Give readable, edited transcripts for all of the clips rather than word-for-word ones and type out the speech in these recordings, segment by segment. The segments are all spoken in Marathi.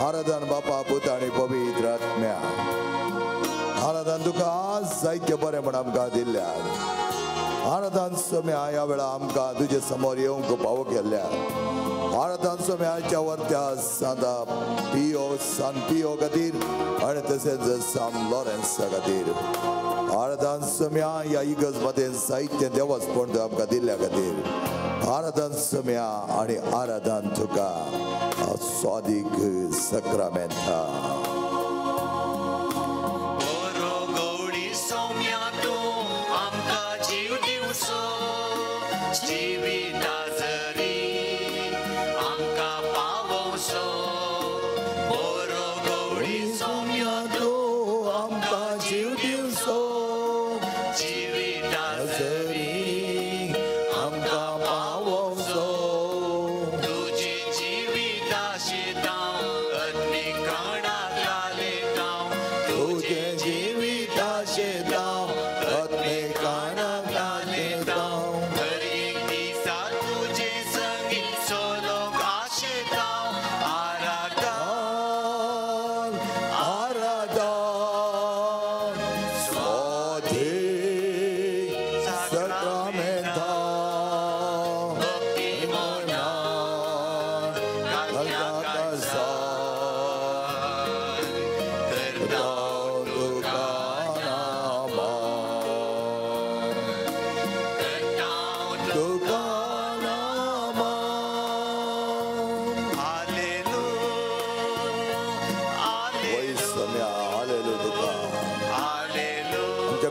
आराधन बापा पुता आणि पवित्र आत्म्या आराधन तुका आज साहित्य बरें म्हण आमकां दिल्या आराधन सम्या ह्या वेळा आमकां तुजे समोर येवंक पावो केल्ल्या आराधन सम्याच्या वर्त्या सांता सान पियो खातीर आनी तशेंच सान लॉरेन्स खातीर आराधन सम्या ह्या इगर्ज मदें साहित्य देवस्थान आमकां दिल्ल्या खातीर आराधन सम्या आणि आराधन तुका स्वादिक सक्रामेंता तुझी जीविता शिता अग्निकाणाक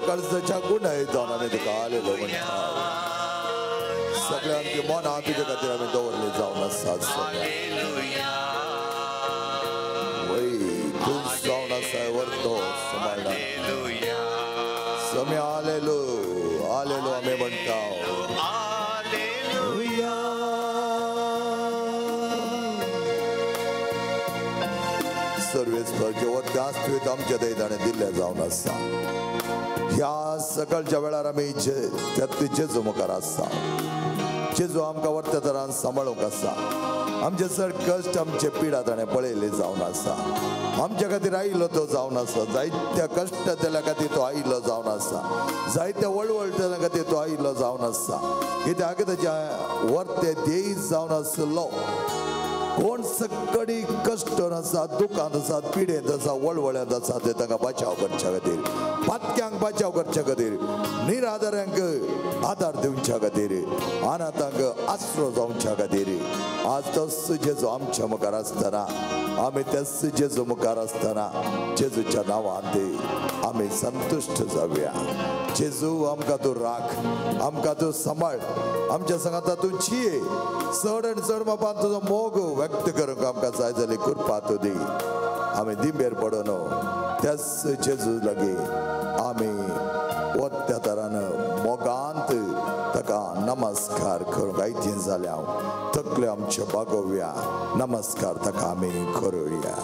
कळसाच्या गुन्हे जाऊन आम्ही तुका आलेलो म्हणटा सगळे आमची मना तुझ्या खातीर आम्ही दवरले जावन आसात वय तू जावन आसा वर्तो समाळना समय आलेलो आलेलो आम्ही म्हणटा सर्वेस्पर जेव्हा त्याच आमच्या दैताने दिल्ल्या जावन आसा ह्या सकाळच्या वेळार आमी जेजू मुखार आसा जेजू आमकां वर्त तरान सांबाळूंक आसा आमचे चड कश्ट आमचे पिडा ताणें पळयले जावन आसा आमच्या खातीर आयिल्लो तो जावन आसा जायत्या कश्ट तेल्या खातीर तो आयिल्लो जावन आसा जायत्या वळवळटल्या खातीर तो आयिल्लो जावन आसा कित्याक ताच्या वर्ते देई जावन आसलो कोण सकडी कश्टान आसा दुखांत आसा पिडेंत आसा वळवळ्यांत आसा ते तांकां बचाव करच्या खातीर पातक्यांक बचाव करच्या खातीर निराधारांक आदार दिवच्या खातीर अनाथांक आसरो जावच्या खातीर आज तस जेजू आमच्या मुखार आसतना आमी तेच जेजू मुखार आसतना जेजूच्या नांवान आमी संतुश्ट जावया जेजू आमकां तूं राख आमकां तूं सांबाळ आमच्या संगात तूं जिये चड आनी चड बापान तुजो मोग व्यक्त करूंक आमकां जाय जाली कृपा तूं दी आमी दिंबेर पडून त्याच जेजू लागीं आमी वत्या तरान मोगांत ताका नमस्कार करूंक आयतीन जाल्या तकले आमचे बागोवया नमस्कार ताका आमी करुया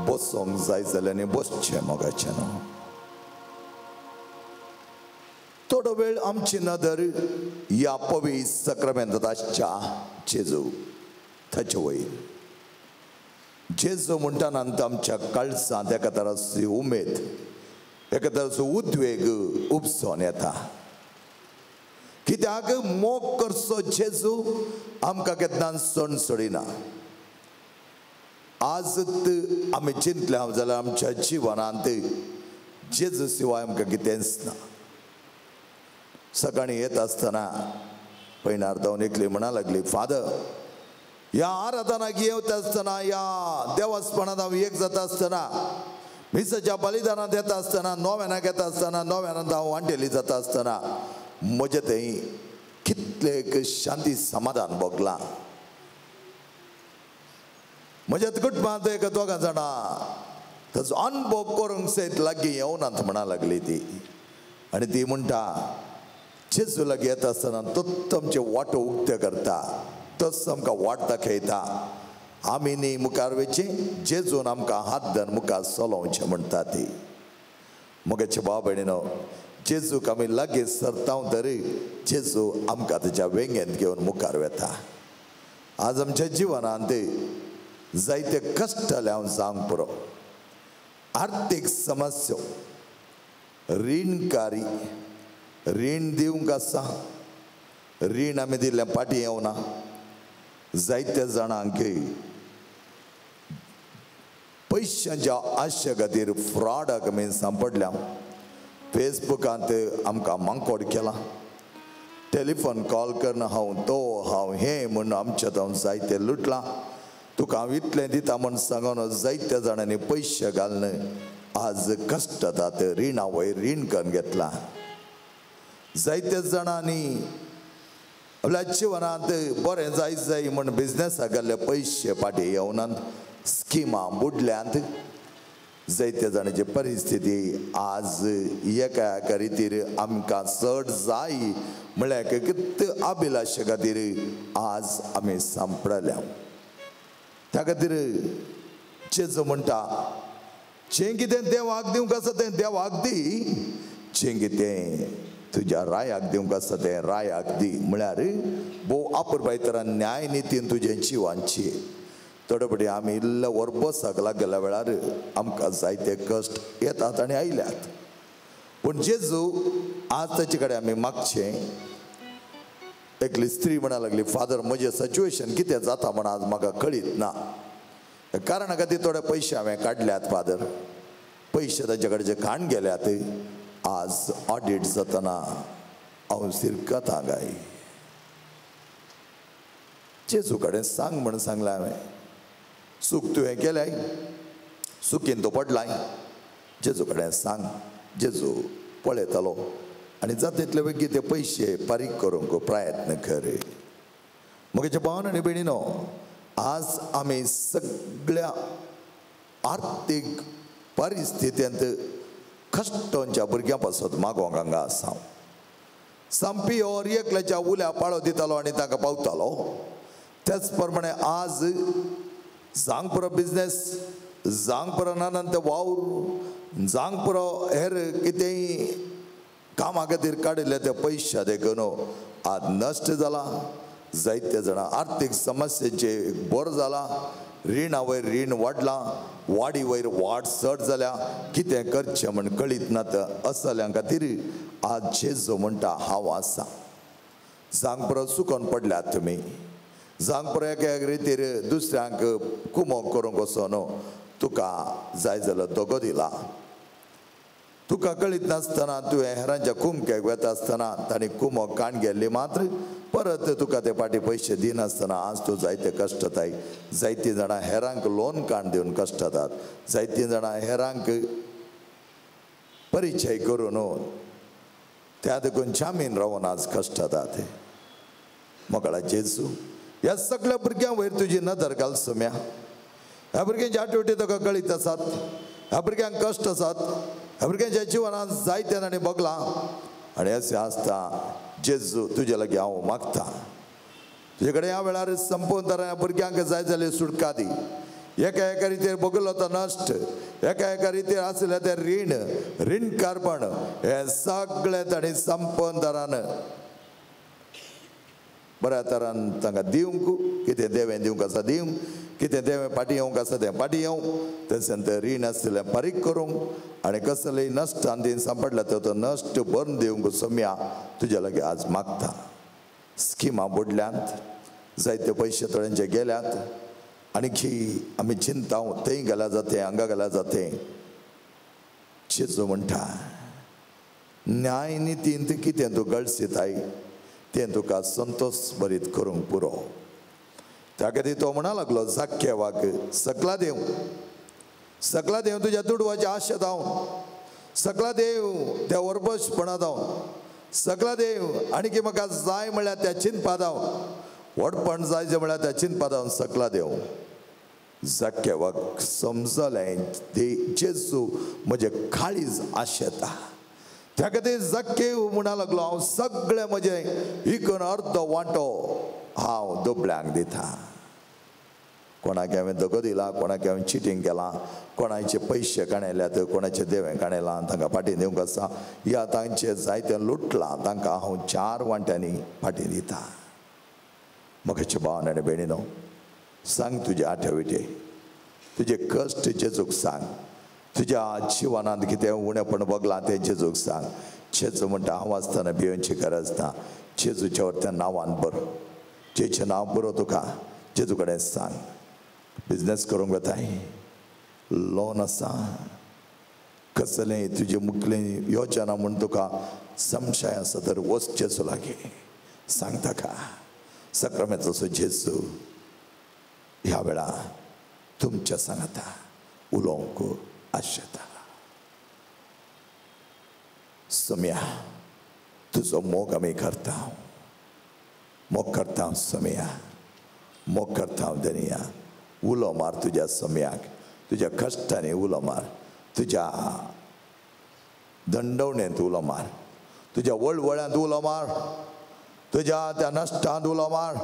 बसोंक जाय जाल्यार बसचें मोगाचें न्हू थोडो वेळ आमची नदर ह्या पवित्र सक्रामेंतांत आसच्या जेजू ताचे वयर जेजू म्हणटाना आमच्या कळसांत एका तराची उमेद एका तराचो उद्वेग उपसून येता कित्याक मोग करचो जेजू आमकां केन्ना सण सोडिना आज आमी चिंतल्या जाल्यार आमच्या जिवनांत जेजू शिवाय आमकां कितेंच ना सकाळी येत आसतना पैनार जावन एकली म्हणा लागली फादर ह्या आराधनाक येवता आसतना ह्या देवास्पणांत हांव एक जाता आसतना मिसाच्या बलिदानांत येता आसतना नव्यानाक येता आसतना नव्यानांत हांव वांटेली जाता आसतना म्हजें थंय कितलें एक शांती समाधान भोगलां म्हज्या कुटुंबांत एक दोगां जाणां ताचो अनुभव करूंक सयत लागीं येवनात म्हणा लागली ती आनी ती म्हणटा जेजू लागीं येता आसतना तोच आमचे वाटो उक्ते करता तोच आमकां वाट दाखयता आमी न्ही मुखार वयचें जेजून आमकां हात धरून मुखार चलोवचें म्हणटा ती मोगाचे भाव भयणीनो जेजूक आमी लागीं सरताव तरी जेजू आमकां ताच्या वेंगेंत घेवन मुखार वेता आज आमच्या जिवनांत जायते कश्ट जाले हांव सांग पुरो आर्थीक समस्या रीणकारी रीण दिवंक आसा रीण आमी दिल्ल्या पाटी येवना जायत्या जाणांक पयशांच्या आशे खातीर फ्रॉडाक आमी सांपडल्या फेसबुकांत आमकां मांकोड केला टेलिफोन कॉल करना हांव हें म्हूण आमच्या हांव जायते लुटलां तुका हांव इतलें दिता म्हूण सांगून जायत्या जाणांनी पयशे घालन आज कश्ट जातात रिणा वयर रीण करून घेतला जायत्या जाणांनी आपल्या जिवनांत बरें जायत जाय म्हूण बिजनेसाक घाल्ले पयशे पाटी येवनात स्किमां बुडल्यांत जायत्या जाणांची परिस्थिती आज एका एका रितीर आमकां चड जाय म्हळ्यार कितें अभिलाशे खातीर आज आमी सांपडल्या त्या खातीर जेजू म्हणटा जें कितें देवाक दिवंक आसा तें देवाक दी जें कितें तुज्या रायाक दिवंक आसा तें रायाक दी म्हळ्यार भोव अपुरबाय तरान न्याय नितीन तुजें जिवांची थोडे फावटी आमी इल्ले वरबसाक लागल्या वेळार आमकां जायते कश्ट येतात आनी आयल्यात पूण जेजू आज ताचे कडेन आमी मागचें एकली स्त्री म्हणा लागली फादर म्हजें सिच्युएशन कितें जाता म्हण आज म्हाका कळीत ना कारण खातीर थोडे पयशे हांवें काडल्यात फादर, पयशे तांचे काण गेल्यात. आज ऑडिट जातना हांव सिरकता गाय. जेजू कडेन सांग म्हण सांगलें हांवें. चूक तुवें केल्याय, चुकीन तो पडलाय, जेजू कडेन सांग. जेजू पळयतलो आनी जाता तितले बेगीन ते पयशे फारीक करूंक प्रयत्न कर. म्हजे भावन आनी भयणीनो, आज आमी सगळ्या आर्थीक परिस्थितींत कश्टांच्या भुरग्यां पासून मागोवंक हांगा आसा. संपी और एकल्याच्या उल्या पाळो दितालो आनी तांकां पावतालो. त्याच प्रमाणे आज जांग पुरो बिजनेस, जांग पुरो नानंत वावर, जांग पुरो हेर कितेंय कामा खातीर काडिल्ले ते पयशे देखून आज नश्ट जाला. जायते जाणां आर्थीक समस्येचे बोर जाला. रिणा वयर रीण वाडलां, वाडी वयर वाड चड जाल्या. कितें करचें म्हण कळीत नात असल्या खातीर आज जेजू म्हणटा हांव आसा. जांग पुरो चुकोन पडल्यात तुमी. जांग पुरो एका रितीर दुसऱ्यांक कुमो करूंक वचोन तुका जाय जाल्यार दोगो दिला. तुका कळीत नासतना तुवें हेरांच्या कुमक्याक वता आसतना तांणी कुमो काण गेल्ली, मात्र परत तुका ते फाटीं पयशे दिनासतना आज तूं जायते कश्टताय. जायतीं जाणां हेरांक लोन काण दिवन कश्टतात. जायतीं जाणां हेरांक परिचय करून त्या देखून जामीन रावन आज कश्टतात. मोकळा जेजू ह्या सगळ्या भुरग्यां वयर तुजी नदर घाल सुम्या. ह्या भुरग्यांची आठवटी तुका कळीत आसात. ह्या भुरग्यांक कश्ट आसात. ह्या भुरग्यांच्या जिवनांत जायते ताणें भोगलां आनी अशें आसता. जेजू तुजे लागीं हांव मागता, तुजे कडेन ह्या वेळार संपूर्ण तरां भुरग्यांक जाय जाल्यार सुटका दी. एका एका रितीर भोगलो तो नश्ट, एका एका रितीर आसलें तें रीणकारपण हें सगळें ताणीं संपूर्ण तरान बऱ्या तरान तांकां दिवंक, कितें देवें दिवंक आसा दिवंक, कितें देवें फाटीं येवंक आसा तें फाटीं येवंक. तशें तें रीण आसलें फारीक करूंक आनी कसलेय नश्ट आनी सांपडला तो नश्ट भरून दिवंक सोम्या तुजे लागीं आज मागता. स्किमां बुडल्यांत, जायते पयशे थोड्यांचे गेल्यात. आणखी आमी चिंताव थंय गेल्या जातें, हांगा गेल्या जातें. जेजू म्हणटा न्याय नितींत कितें तूं गळसिताय तें तुका संतोश भरीत करूंक पुरो. त्या खातीर तो म्हणा लागलो जाक्केवाक, सकला देव, सकला देव तुज्या दुडवाची आशेत हांव, सकला देव त्या ओरबशपणांत हांव, सकला देव आणकी म्हाका जाय म्हळ्यार त्या चिंतपात हांव, व्हडपण जाय जें म्हळ्यार त्या चिंतपात हांव सकला देव. जाक्केवाक समजलें जेजू म्हजें काळीज आशेता. त्या खातीर जाक्केव म्हणा लागलो हांव सगळें म्हजें इकून अर्द वांटो हांव दोबल्यांक दिता. कोणाक हांवें दोगो दिला, कोणाक हांवें चिटींग केलां, कोणाचे पयशे काणयल्यात, कोणाचे देवें काणयलां तांकां फाटीं दिवंक आसा, या तांचें जायतें लुटलां तांकां हांव 4 वांट्यांनी फाटीं दिता. मोगाचे भावन आनी भयणीनो, सांग तुजे आठविटे, तुजे कश्ट जेजूक सांग. तुज्या जिवनांत कितें उणेपण भोगलां तें जेजूक सांग. जेजू म्हणटा हांव आसतना भिवची गरज ना. जेजूच्या त्या नांवान बर, जेचें नांव बरो तुका जेजू कडेन सांग. बिजनेस करूंक वताय, लोन आसा, कसलेंय तुजें मुखेल योजना म्हूण तुका संशय आसा तर वच जेजू लागीं, सांग ताका. सक्रामेचो जेजू ह्या वेळार तुमच्या सांगाता उलोवंक आशेता. सोम्या, तुजो मोग आमी करता, मोग करता सोम्या, मोग करता दनिया. उलो मार तुज्या सोम्याक, तुज्या कश्टांनी उलो मार, तुज्या दंडवणेंत उलो मार, तुज्या वळवळ्यांत उलो मार, तुज्या त्या नश्टांत उलो मार,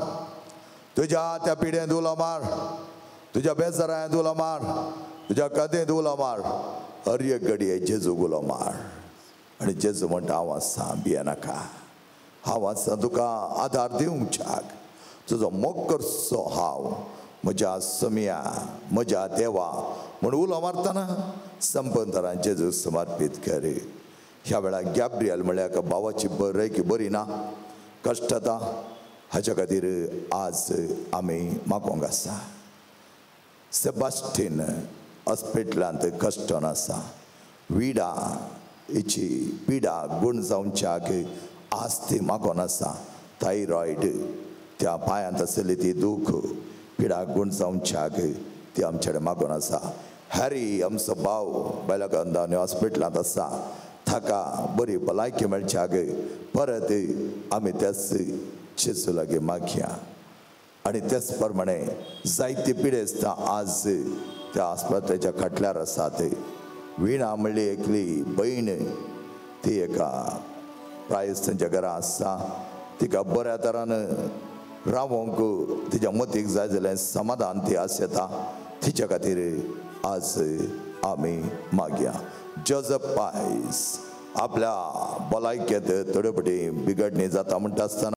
तुज्या त्या पिडेंत उलो मार, तुज्या बेजारांत उलो मार, तुज्या कदेंत उलो मार. हर एक घडये जेजूक उलो मार. आनी जेजू म्हणटा हांव आसा, भिये नाका, हांव आसा तुका आदार दिवंक. तुजो मोग करचो हांव, म्हज्या सोम्या, म्हज्या देवा म्हूण उलो मारतना संपूर्ण तरान जेजूक समर्पीत कर. ह्या वेळार गॅब्रियल म्हळ्यार एका भावाची भलायकी बरी ना, कश्ट जाता, हाच्या खातीर आज आमी मागोवंक आसा. सेबास्टिन हॉस्पिटलांत कश्टन आसा विडा हिची पिडा गुण जावच्याक आस्ती मागोन आसा थायरॉयड त्या पायांत आसली ती दूख पिडा गुण जावच्याक ती आमचे कडेन मागोन आसा हॅरी आमचो भाव बेलगांवनी हॉस्पिटलांत आसा ताका बरी भलायकी मेळच्याक परत आमी त्याच जेजू लागीं मागया आनी तेच प्रमाणे जायती पिडेस्त आज त्या आस्पत्रेच्या खटल्यार आसात विणा म्हणली एकली बहीण ती एका प्रायस्तांच्या घरा आसा तिका बऱ्या तरान रावोंक तिच्या मतीक जाय जाल्यार समाधान ती आसता तिच्या खातीर आज आमी मागया जोझफ पायस आपल्या भलायकेंत थोड्योपटी बिगडणी जाता म्हणटा आसतना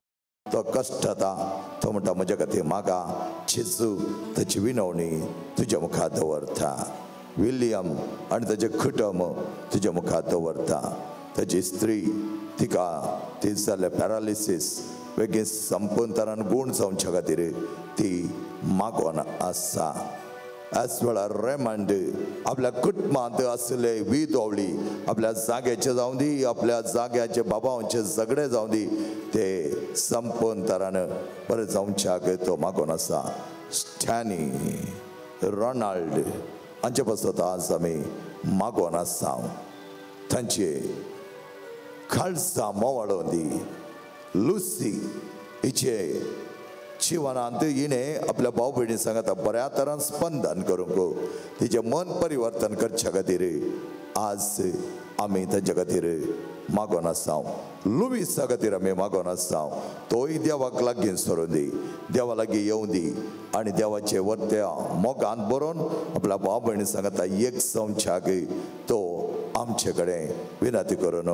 तो कश्ट जाता तो म्हणटा म्हज्या खातीर मागा जेजू ताची विनवणी तुज्या मुखार दवरता विलियम आनी ताचें कुटुंब तुज्या मुखार दवरता ताची स्त्री तिका ती जाल्ले पॅरालिसीस बेगीन संपूर्ण तरान गुण जावच्या खातीर ती मागोन आसा ह्याच वेळार रेमंड आपल्या कुटुंबांत आसले विधवळी आपल्या जाग्याचे जावं दी आपल्या जाग्याचे बाबांचे झगडे जावं दी ते संपूर्ण तरान बरें जावच्याक तो मागोन आसा स्टॅनी रोनाल्ड हांचे पासत आज आमी मागोन आसा तांचे काळजां मोवाळोवन दी लुसी हिचे जिवनांत हिणें आपल्या भाव भयणी सांगता बऱ्या तरान स्पंदन करूंक तिचें मन परिवर्तन करच्या खातीर आज आमी तांचे खातीर मागोन आसा लुईसा खातीर आमी मागोन आसा तोय देवाक लागीं सरून दी देवा लागीं येवं दी आनी देवाचे वर्त्या मोगान बरोवन आपल्या भाव भयणी सांगता एक जावच्याक तो आमचे कडेन विनंती करून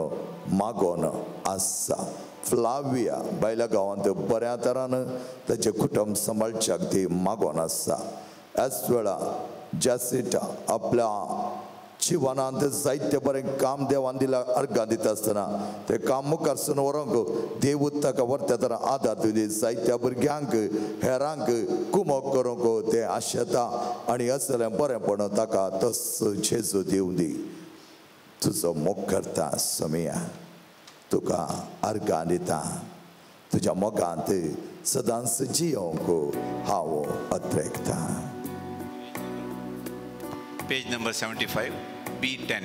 मागोन आसा फ्लाविया बायल्या गांवांत बऱ्या तरान ताचें कुटुंब सांबाळच्याक ती मागोन आसा ह्याच वेळा जॅसिटा आपल्या जिवनांत जायते बरें काम देवान दिला अर्गां दिता आसतना तें काम मुखारसून व्हरूंक देव ताका वर्त्या तरान आदार दिली जायत्या भुरग्यांक हेरांक कुमक करूंक तें आशेता आनी असलें बरेंपण ताका तसो जेजू दिवं दी तुजो मोग करता समिया तुका अर्गां दिता तुज्या मोगांत सदांच जियोंक हांव अत्रेकता Page number 75, B10.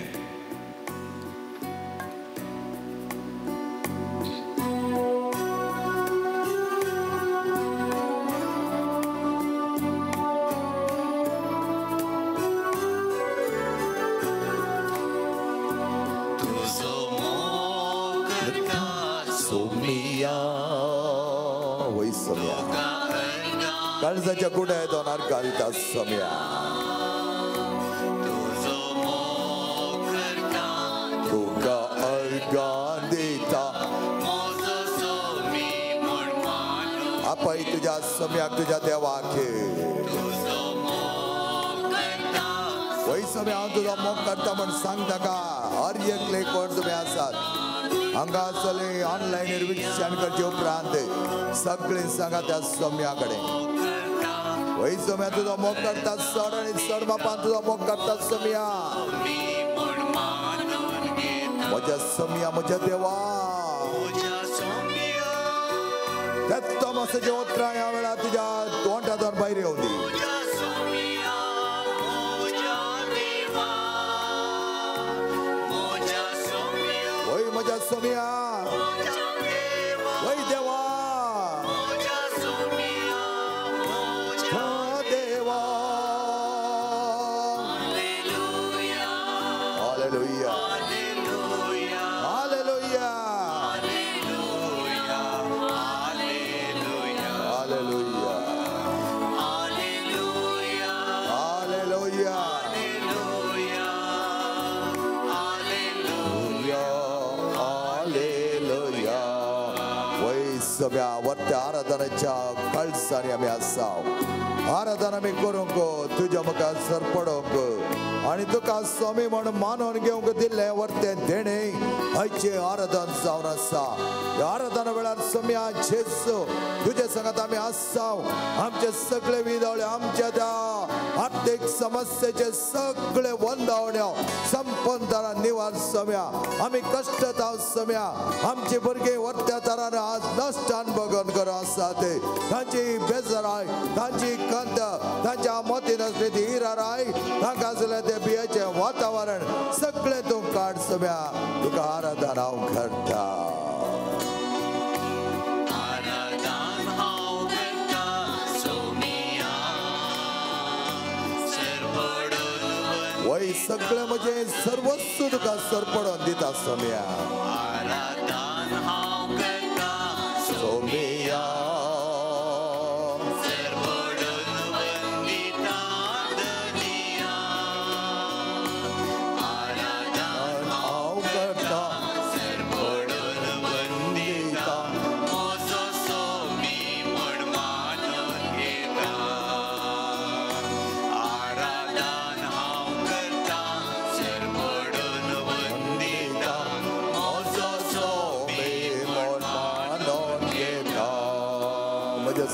वही समया काळजाच्या कुड्या दोन अर्गां दिता समया तुका अर्गां दिता आपय तुज्या सम्याक तुज्या देवाक वही समय हांव तुजो मोग करता म्हण सांग ताका हर एकले कोण तुमी आसात हांगा आसले ऑनलायन निरीक्षण करचे उपरांत सगळीं सांगा त्या सम्या कडेन वही समय तुजो मोग करता चड आनी चड बापान तुजो मोग करता सम्या म्हज्या सम्या म्हज्या देवा त्या मासाच्या उतरां ह्या वेळार तुज्या तोंडांतल्यान भायर येवं दी म्हज्या सम्या वय देवा देवा हालेलुया हालेलुया हालेलुया हालेलुया सगळ्या वर्त्या आराधनाच्या कळसांनी आमी आसा आराधना आमी करूंक तुज्या मुखार सरपडोंक आणि तुका स्वामी म्हणून मानून घेवंक दिल्ले वर्ते देणे आयचे आराधन जावन आसा ह्या आराधना वेळार सम्या जेजू तुजे संगत आमी आसाव आमचे सगळे विदवळे आमच्या त्या आर्थिक समस्येचे सगळे वंदावण्यो संपून तारा निवार सम्या आमी कष्टात आहोत सम्या आमची भुरगीं वर्त्या तरान आज नश्टान बघून करू आसा ते तांची बेजाराय तांची कंत तांच्या मोतीन असलेली हिराराय तांकां आसले ते बियाचे वातावरण सगळे तूं काड सम्या तुका आराधन हांव करता वय सगळे म्हणजे सर्वस्व तुका सरपडून दिता सम्या सोमिया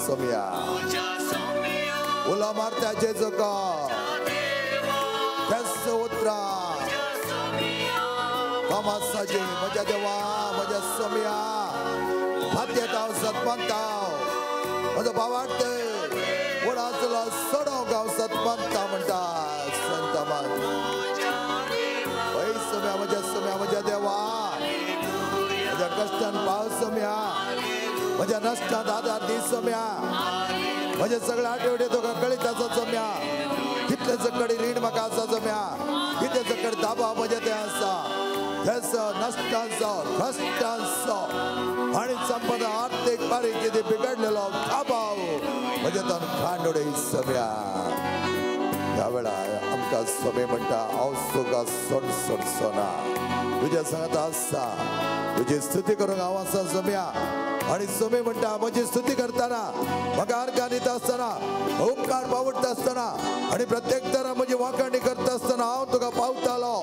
Somia Ula Marta Jezuka Tesu Utra Kama Saji Maja Dewa Maja Somia Bhatya Tau Satman Tau Maja Bhavarte Ula Sula Sodo Gau Satman Tau Manta Santaman Wai Somia Maja Dewa Maja Kastan Pau Somia माझ्या नष्टात आधार दी सम्या माझ्या सगळ्या आठवडे तुका कळीत आसा सम्या कितले सकडी रीण म्हाका आसा सम्या कितले सकड दाबा माझ्या ते आसा हेस नष्टांचो कष्टांचो आणि संपदा आर्थिक परिस्थिती बिघडलेलो दाबाव माझ्या तन खांड उडय सम्या ह्या वेळार आमकां समय म्हणटा हांव तुका सोड सोडचोना तुज्या सांगता आसा तुजी स्तुती करूंक हांव आसा सम्या आणि सोमे म्हणटा माझी स्तुती करताना म्हाका आर्गां दिता आसतना उपकार पावडटा आसतना आणि प्रत्येक तरा म्हजी वांकणी करता आसतना हांव तुका पावतालो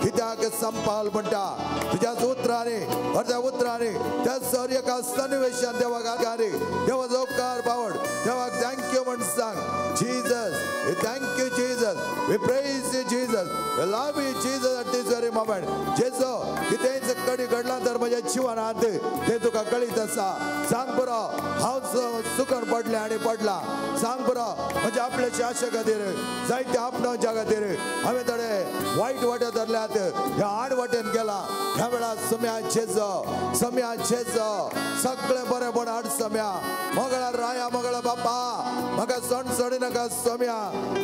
कित्याक संपाल म्हणटा तुज्या उतरांनी अर्ध्या उतरांनी त्या सौर्यका सन्निवेशान देवाक आगारी देवाचो उपकार पावड देवाक थँक्यू म्हण सांग Jesus we thank you Jesus we praise you Jesus we love you Jesus at this very moment Jeju कितेंय सकडी घडला तर म्हज्या जिवनांत ते तुका कळीत आसा सांग बरो हांव सुकण पडले आणि पडला सांग बरो म्हणजे आपल्याची आशा खातीर जायते आपणाच्या खातीर हांवें थोडे वायट वाटे धरल्यात ह्या आड वाटेन गेला ह्या वेळार सम्या जेजो सगळे बरेपण हाड सम्या मंगळार राया मंगळा बापा म्हाका सण सोडी नाका सम्या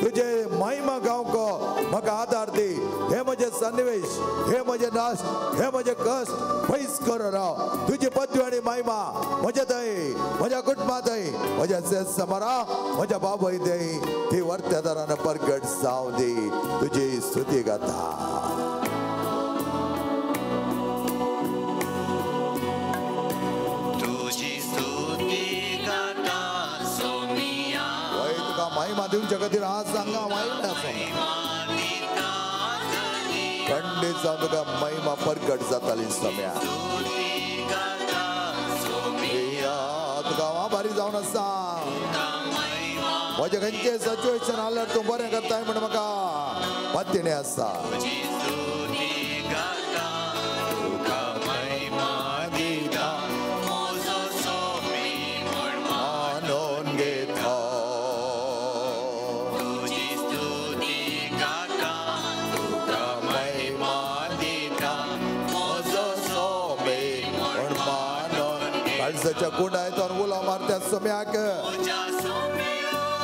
तुजे महिमा गावको म्हाका आदार दी हे म्हजे सन्निवेश हे म्हजे नाश हे म्हजे कश्ट पयस कर राव तुजी पदवी आनी महिमा म्हज्या थंय म्हज्या कुटुंबा थंय म्हज्या सेस समोरा म्हज्या बाबय थंय ती वर्तेदारान परगट जावं दी तुजी स्तुती गाता महिमा दिवच्या खातीर आज सांगा महिमा खंडीत जावन तुका महिमा परगट जाताली सम्या तुका हांव आभारी जावन आसा म्हजें खंयचें सिच्युएशन आल्यार तूं बरें करताय म्हण म्हाका पत्तिणें आसा काळजाच्या कुंडायतून उलो मारत्या सम्याक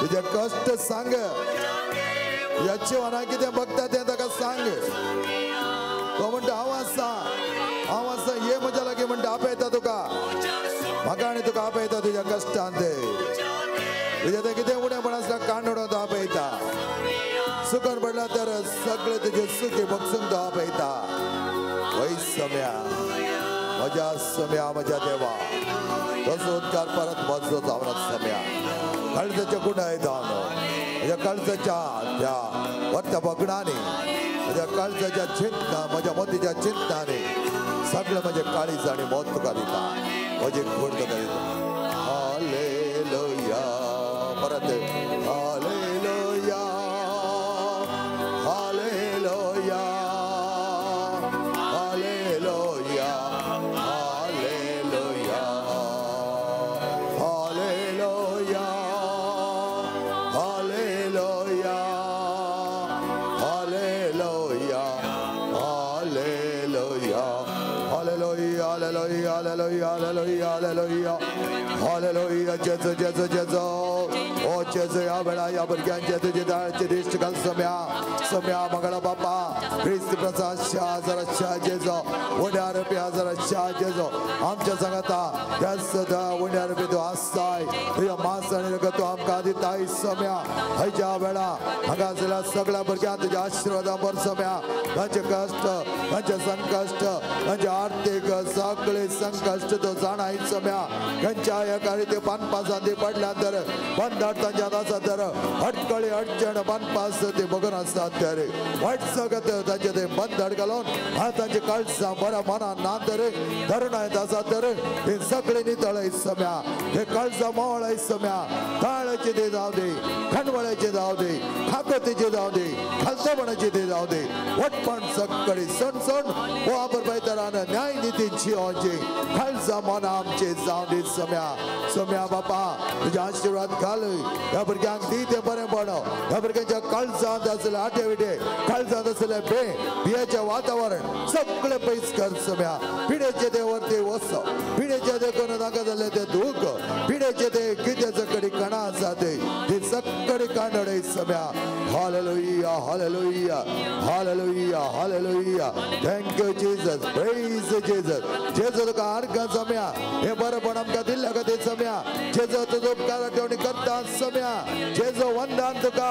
तुझे कष्ट सांग तुझ्या जिवनाक कितें बघता तें ताका सांग तो म्हणटा हांव आसा ये म्हज्या लागीं म्हणटा आपयता तुका म्हाका आनी तुका आपयता तुज्या कश्टांत तुजें तें कितें उणेंपण आसल्यार कांडोडो तो आपयता सुकण पडला तर सगळे तुजे सुखी बगसून तो आपयता वय सम्या म्हज्या देवा तसो उद्गार परत मजो जावन सम्या काळजाच्या कुंडाय जावन माझ्या कळसाच्या त्या वर्त बगडाने माझ्या कळसाच्या चिंता माझ्या मोतीच्या चिंताने सगळं माझे काळीज आणि मौत तुका दिता माझे खोड तुका दिता हालेलुया परत hallelujah hallelujah hallelujah hallelujah hallelujah hallelujah hallelujah hallelujah hallelujah hallelujah hallelujah hallelujah hallelujah जेजो जेजो जेजो ओ जेजो या वेळा या भुरग्यांचे तुझे दाळचे दिश्ट घाल सम्या मंगळा बापा ख्रिस्त प्रसाद शाह जरा शाह जेजो उड्या रुपये जरा शाह जेजो आमच्या सांगता त्या सदा उड्या रुपये तू आसताय तुझ्या माणसाने तू आमकां दिताय सम्या हयच्या वेळा हांगासरल्या सगळ्या भुरग्यांक तुझ्या आशिर्वादांवर सम्या तांचे कश्ट तांचे संकश्ट तांचे आर्थिक सगळे संकश्ट तो जाणाय सम्या खंयच्या एका रिती पानपासांती पडल्या तर बंदाट तांच्यात आसा तर अडकळी अडचण पानपास ते बघून आसतात तर वायट सगत तांचे ते बंदाट घालून तांचे कळसां बऱ्या मनान ना तर धरणायत आसा तर हे सगळे नितळय सम्या हे कळसां मोवळय सम्या ताळाचे ते जाऊ दे खंडवळ्याचे जाऊ दे खाकोतीचे जाऊ दे खालसापणाचे ते जाऊ दे वटपण सगळे सण सण हो आपण बैतरान न्याय नीतीची ओंचे खालसा मन आमचे जाऊ दे सम्या सम्या बापा तुझ्या आशीर्वाद घाल ह्या भुरग्यांक दी ते बरें पडो ह्या भुरग्यांच्या काळजांत आसले आटे विटे काळजांत आसले बियाचे वातावरण सगळे पयस कर सम्या पिडेचे ते वरती वस पिडेचे ते कोण नाका जाले ते दूख पिडेचे ते कितें सकडी कणा आसा ते सकडी कांडडे सम्या hallelujah hallelujah hallelujah hallelujah thank you Jesus praise Jesus जेजो तुका आर्गां सम्या हे बरेपण आमकां दिल्ल्या खातीर सम्या जेजो तुजो उपकार आठवणी करता सम्या जेजो वंदन तुका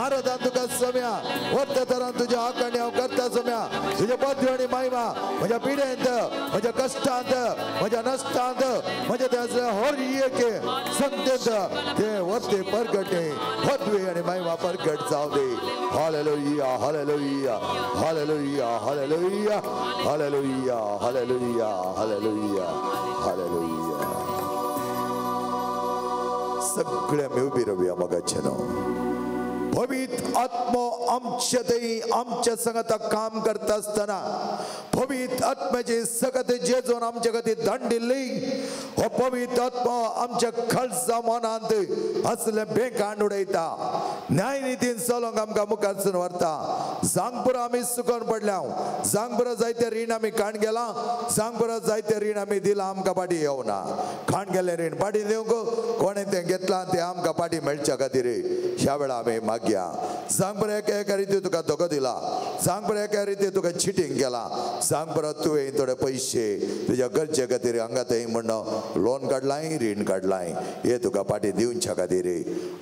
आराधन तुका सम्या वर्त तरान तुज्या आकांनी हांव करता सम्या तुज्या पदवी आनी महिमा म्हज्या पिडेंत म्हज्या कश्टांत म्हज्या नश्टांत म्हज्या त्या हरयेके संकटेंत ते वर्ते परगटे पदवी आनी महिमा परगट जावं दे hallelujah hallelujah hallelujah hallelujah hallelujah hallelujah hallelujah hallelujah सगळ्या मी उभी राहूया मगाच्या न्हू पवित्र आत्मा आमच्या संगत काम करता असताना पवित्र आत्म्याचे सगत जेजून आमच्या खातीर दान दिल्ली हो पवित्र आत्मा आमच्या खालसा मनांत असले बेकांड उडयता न्याय नितीन चलोंक आमकां मुखारसून व्हरता जांगपुरा आमी सुकोन पडल्या जांगपुरा जायते रीण आमी काण गेला जांगपुरा जायते रीण आमी दिला आमकां पाटी येवना काण गेले रीण पाटी दिवंक कोणें तें घेतलां तें आमकां पाटी मेळच्या खातीर ह्या वेळा आमी मागया जांगपुरा एका रिती तुका धोको दिला जांगपुरा एका रिती तुका चिटींग केला जांगपुरा तुवें थोडे पयशे तुज्या गरजे खातीर हांगा थंय म्हणून लोन काडलाय रीण काडलाय हे तुका पाटी दिवच्या खातीर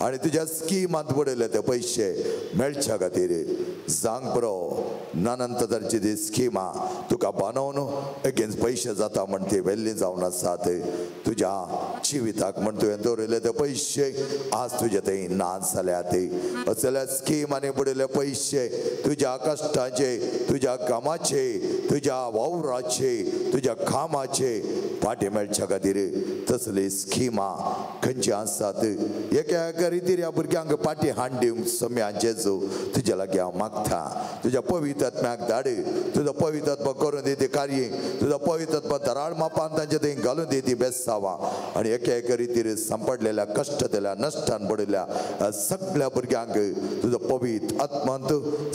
आनी तुज्या स्किमांत पडयले ते पयशे मेळच्या खातीर जांगपुरो नानंत तरेची ती स्किमां तुका बांदून अगेन्स्ट पयशे जाता म्हण ती वेल्ली जावन आसात तुज्या जिविताक म्हण तुवें दवरिल्ले ते पयशे आज तुजे थंय नाच जाल्यात असल्या स्किमांनी पडिल्ले पयशे तुज्या कश्टाचे तुज्या कामाचे तुज्या वावराचे तुज्या कामाचे पाटी मेळच्या खातीर तसली स्किमां खंयची आसात एका एका रितीन ह्या भुरग्यांक पाटी हाड दिवंक सम्या जेजू तुज्या लागीं हांव मागता तुज्या पवित्र आत्म्याक धाड तुजो पवित्र आत्मा करून दी ती कार्य तुजो पवित्र आत्मा धराळ मापान तांचे थंय घालून दी ती बेसावां आनी एका एका रितीन सांपडलेल्या कश्टातल्या नश्टान पडिल्ल्या सगळ्या भुरग्यांक तुजो पवित्र आत्मांत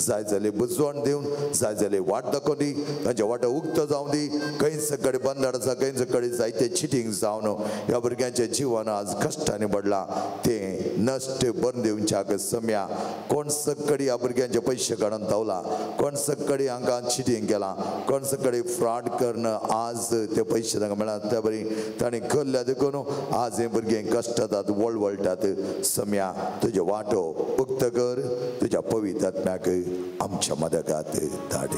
जाय जाल्यार बुजवण दिवन जाय जाल्यार वाट दाखोवन दी तांचे वाट उक्त जावं दी खंय सकडी बंदाड आसा खंय सकडी जायते चिटींग जावन ह्या भुरग्यांचें जिवन आज कश्टांनी पडलां तें नश्ट बरें दिवच्याक सम्या कोण सकडी ह्या भुरग्यांचे पयशे काडून तावला कोण सकडी हांकां चिटींग केलां कोण सकडी फ्रॉड करून आज ते पयशे तांकां मेळात त्या बरी ताणें कल्ल्या देखून आज हे भुरगे कश्टांत वळवळटात सम्या तुजे वाटो उक्त कर तुज्या पवित्र आत्म्याक आमच्या मदकात धाड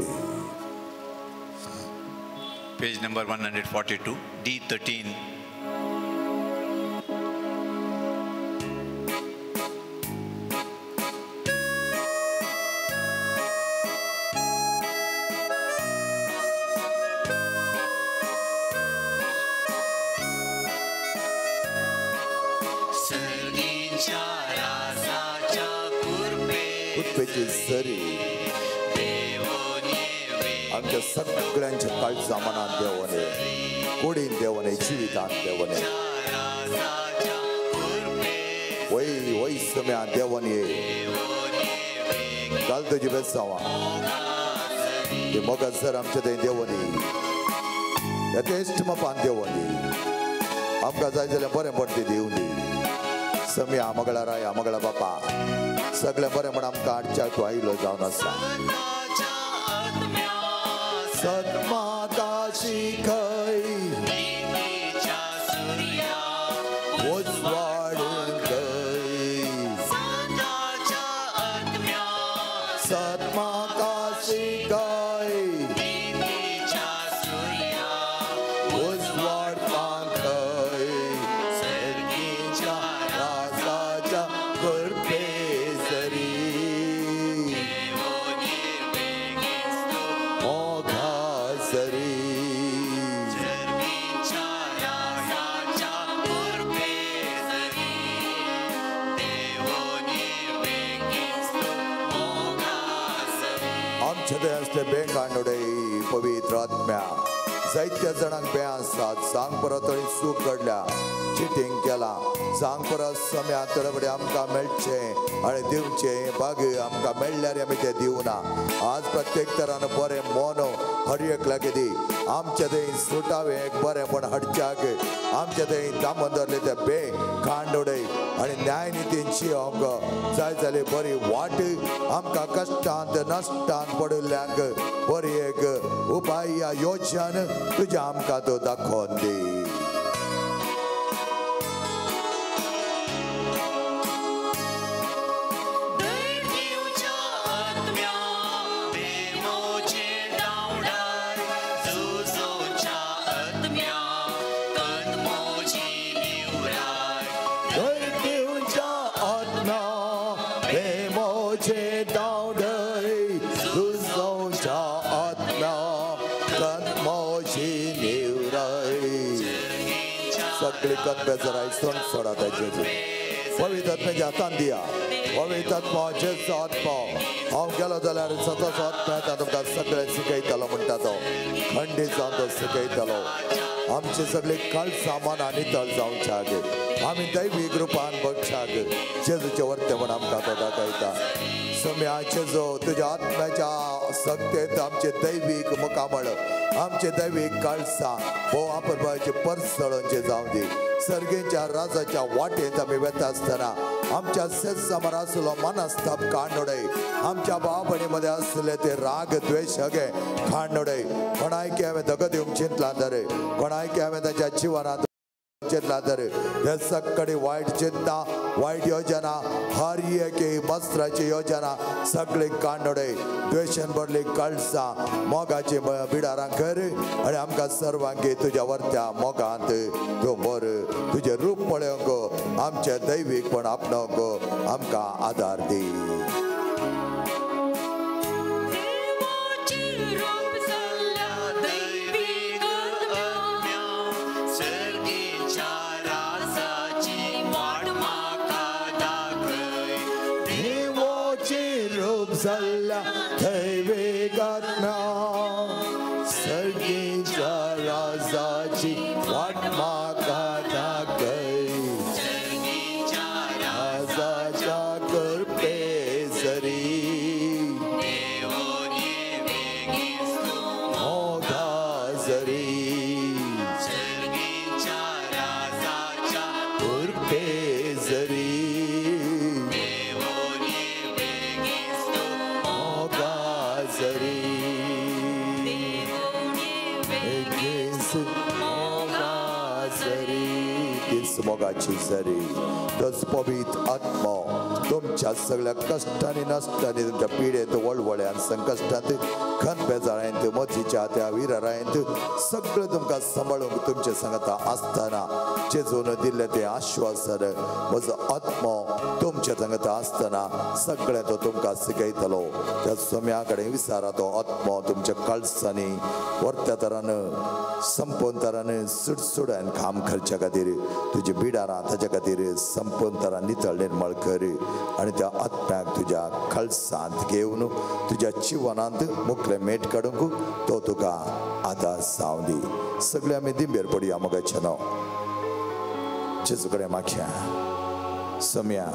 Page number 142, D13. सर्गींच्या राजाच्या कृपेची सरी आमच्या सगळ्यांच्या काळजा मनात देवने कुडीन देवने जिवितांत देवने वै वै सम्या देवने घाल तुजी बेसावा ते मग सर आमच्या थंय देवनी यथेश्ट मपान देवनी आमकां जाय जाल्यार बरें पडटे दिवं दी सम्या मगळा राया मगळा बापा सगळें बरें म्हण आमकां हाडच्याक तूं आयलो जावन आसा सदमाताची खंय उजवाडून खंय सदमाताची खंय उजवाडपाक खंय सर्गीच्या राजाच्या कृपे सरी छदे बेंगांडोडे पवित्र आत्म्या जायत्या जाणांक बे आसात सांग परत थंय सूख घडल्या चिटींग केला सांग परत सम्या तडफडे आमकां मेळचे आनी दिवचे बाग आमकां मेळ्ळ्यार आमी ते दिवना आज प्रत्येक तरान बरें मन हरयेक लागी दी आमच्या थंय सुटावे एक बरें पण हाडच्याक आमच्या थंय दामन धरले ते बे कांडोडे आनी न्याय नितींची आमकां जाय जाल्यार बरी वाट आमकां कश्टांत नश्टांत पडिल्ल्यांक बरी एक उपाय या योजन तुज्या आमकां तो दाखोवन दी सगळी कन्फेसराय सण सोडा जेजू पवित्र आत्म्याच्या हातान दिया पवित्र आत्मा जेजू आत्मा हांव गेलो जाल्यार सतत आत्म्या तुमकां सगळें शिकयतलो म्हणटा तो खंडीत जावन तो शिकयतलो आमची सगळी काळजां मनां नितळ जावच्याक आमी दैवीक रुपान बगच्याक जेजूचे वर्ते म्हण आमकां तो दाखयता सम्या जेजू तुज्या आत्म्याच्या सत्तेत आमचे दैवीक मुखामळ आमचे दैवीक काळजां भोव वापरपाचे परसळोंचे जावं दी सर्गेच्या राजाच्या वाटेंत आमी वेता आसतना आमच्या सेसामार आसलो मनस्ताप काडूडय आमच्या भाव मध्ये असले ते राग द्वेष हगे काडूडय कोणायकी हांवें धगो दिवंक चिंतलां तर कोणायकी हांवें ताच्या जिवनांत चिंतलां तर हे सगळी वायट चिंता वायट योजना हर एक मस्त्राची योजना सगळी काडूडय द्वेषान भरली काळजां मोगाची बिडारां कर आनी आमकां सर्वांगी तुज्या वर्त्या मोगांत तूं मोर तुजें रूप पळोवंक आमचे दैवीकपण आपणावंक आमकां आदार दी Zalla दैविक आत्म्या सर्गीच्या राजाची वाट म्हाका दाखय राजाच्या कृपे जरी मोगा जरी कृपे जरी मोगाची जरी तोच पवित्र आत्मा तुमच्या सगळ्या कष्टांनी नश्टांनी तुमच्या पिडेंत वळवळ्यान संकश्टांत खनबेजाळ्यांत मतीच्या त्या विरारांत सगळं तुमकां सांबाळूंक तुमचे सांगता आसतना जेजून दिल्ले ते आश्वासन म्हजो आत्मा तुमच्या सांगता आसतना सगळें तो तुमकां शिकयतलो त्या सम्या कडेन विचारा तो आत्मा तुमच्या काळजांनी वर्त्या तरान संपूर्ण तरान सुटसुड्यान काम करच्या खातीर तुजी तुझे बिडारा ताच्या खातीर संपूर्ण तरा नितळ निर्मळ कर आनी त्या आत्म्याक तुज्या कळसांत घेवन तुज्या जिवनांत मुखले मेट काडूंक तो तुका आदार जावं दी. सगळे आमी दिंबेर पडया मोगाचें नांव जेजू कडेन मागया. सम्या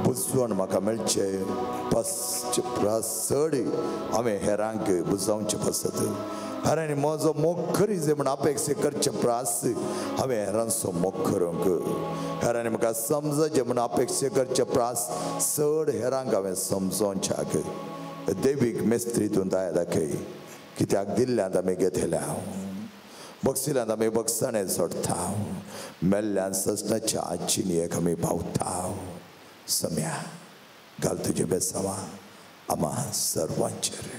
बुजवण म्हाका मेळचें चड हांवें हेरांक बुजावचें पसत. हांवें म्हजो मोग करी जे म्हण अपेक्षा करचे प्रास हांवें हेरांचो मोग करूंक. हेरांनी म्हाका समजचे म्हण अपेक्षा करचे प्रास चड हेरांक हांवें समजोवच्याक. देवीक मेस्त्रीतून दाया दाखय कित्याक दिल्ल्यांत आमी घेतल्या बक्षिल्यांत आमी बक्षणे सोडता मेल्ल्यान सजनाच्या चिनयेक आमी पावता. सम्या घाल तुजे बेसांवां आम्हा सर्वांचेर.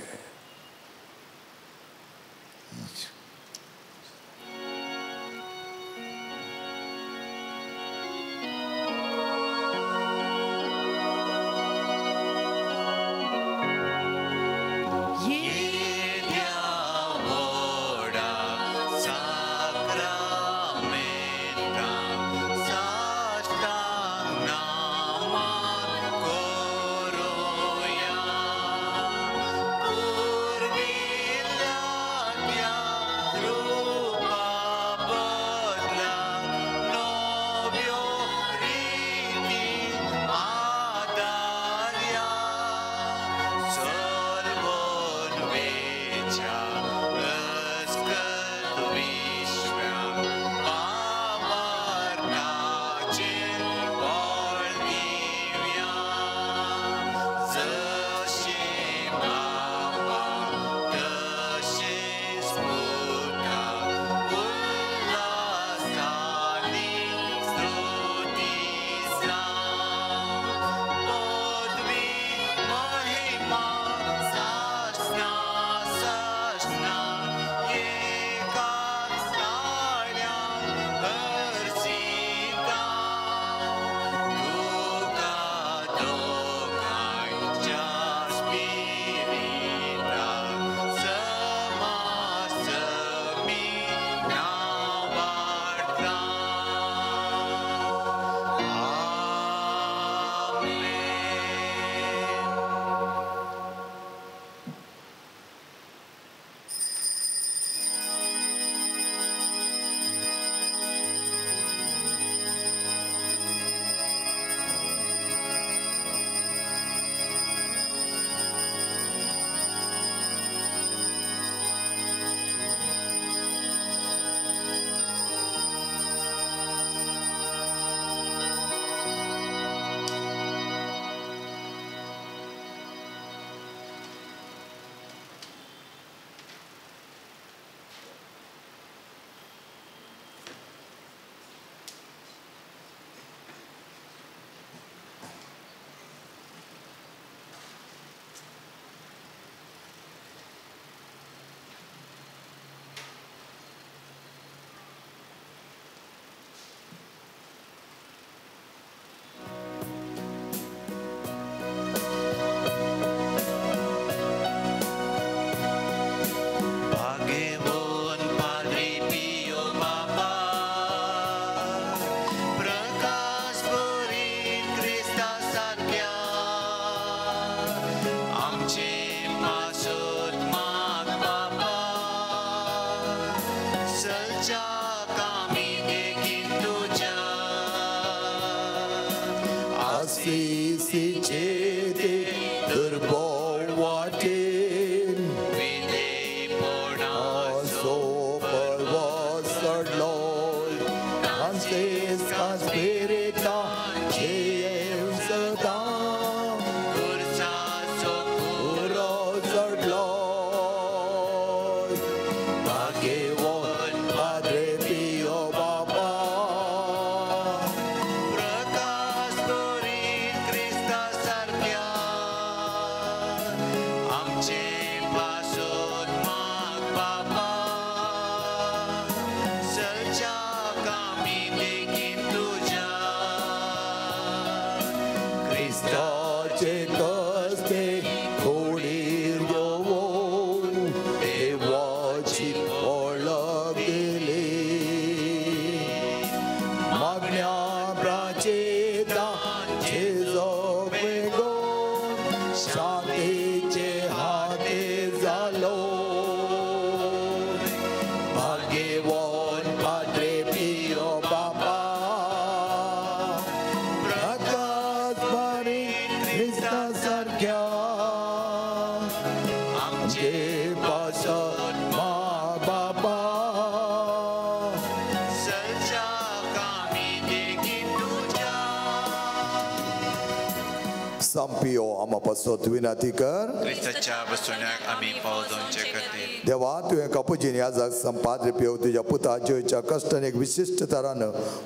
संपियो आम्हा पासत विनंती कर ख्रिस्ताच्या बसवण्याक आम्ही पाव दोनचे करते देवा तुवें कापुजीन याजक संपाद्र पियो तुझ्या पुता जेच्या कश्टान एक विशिष्ट तरान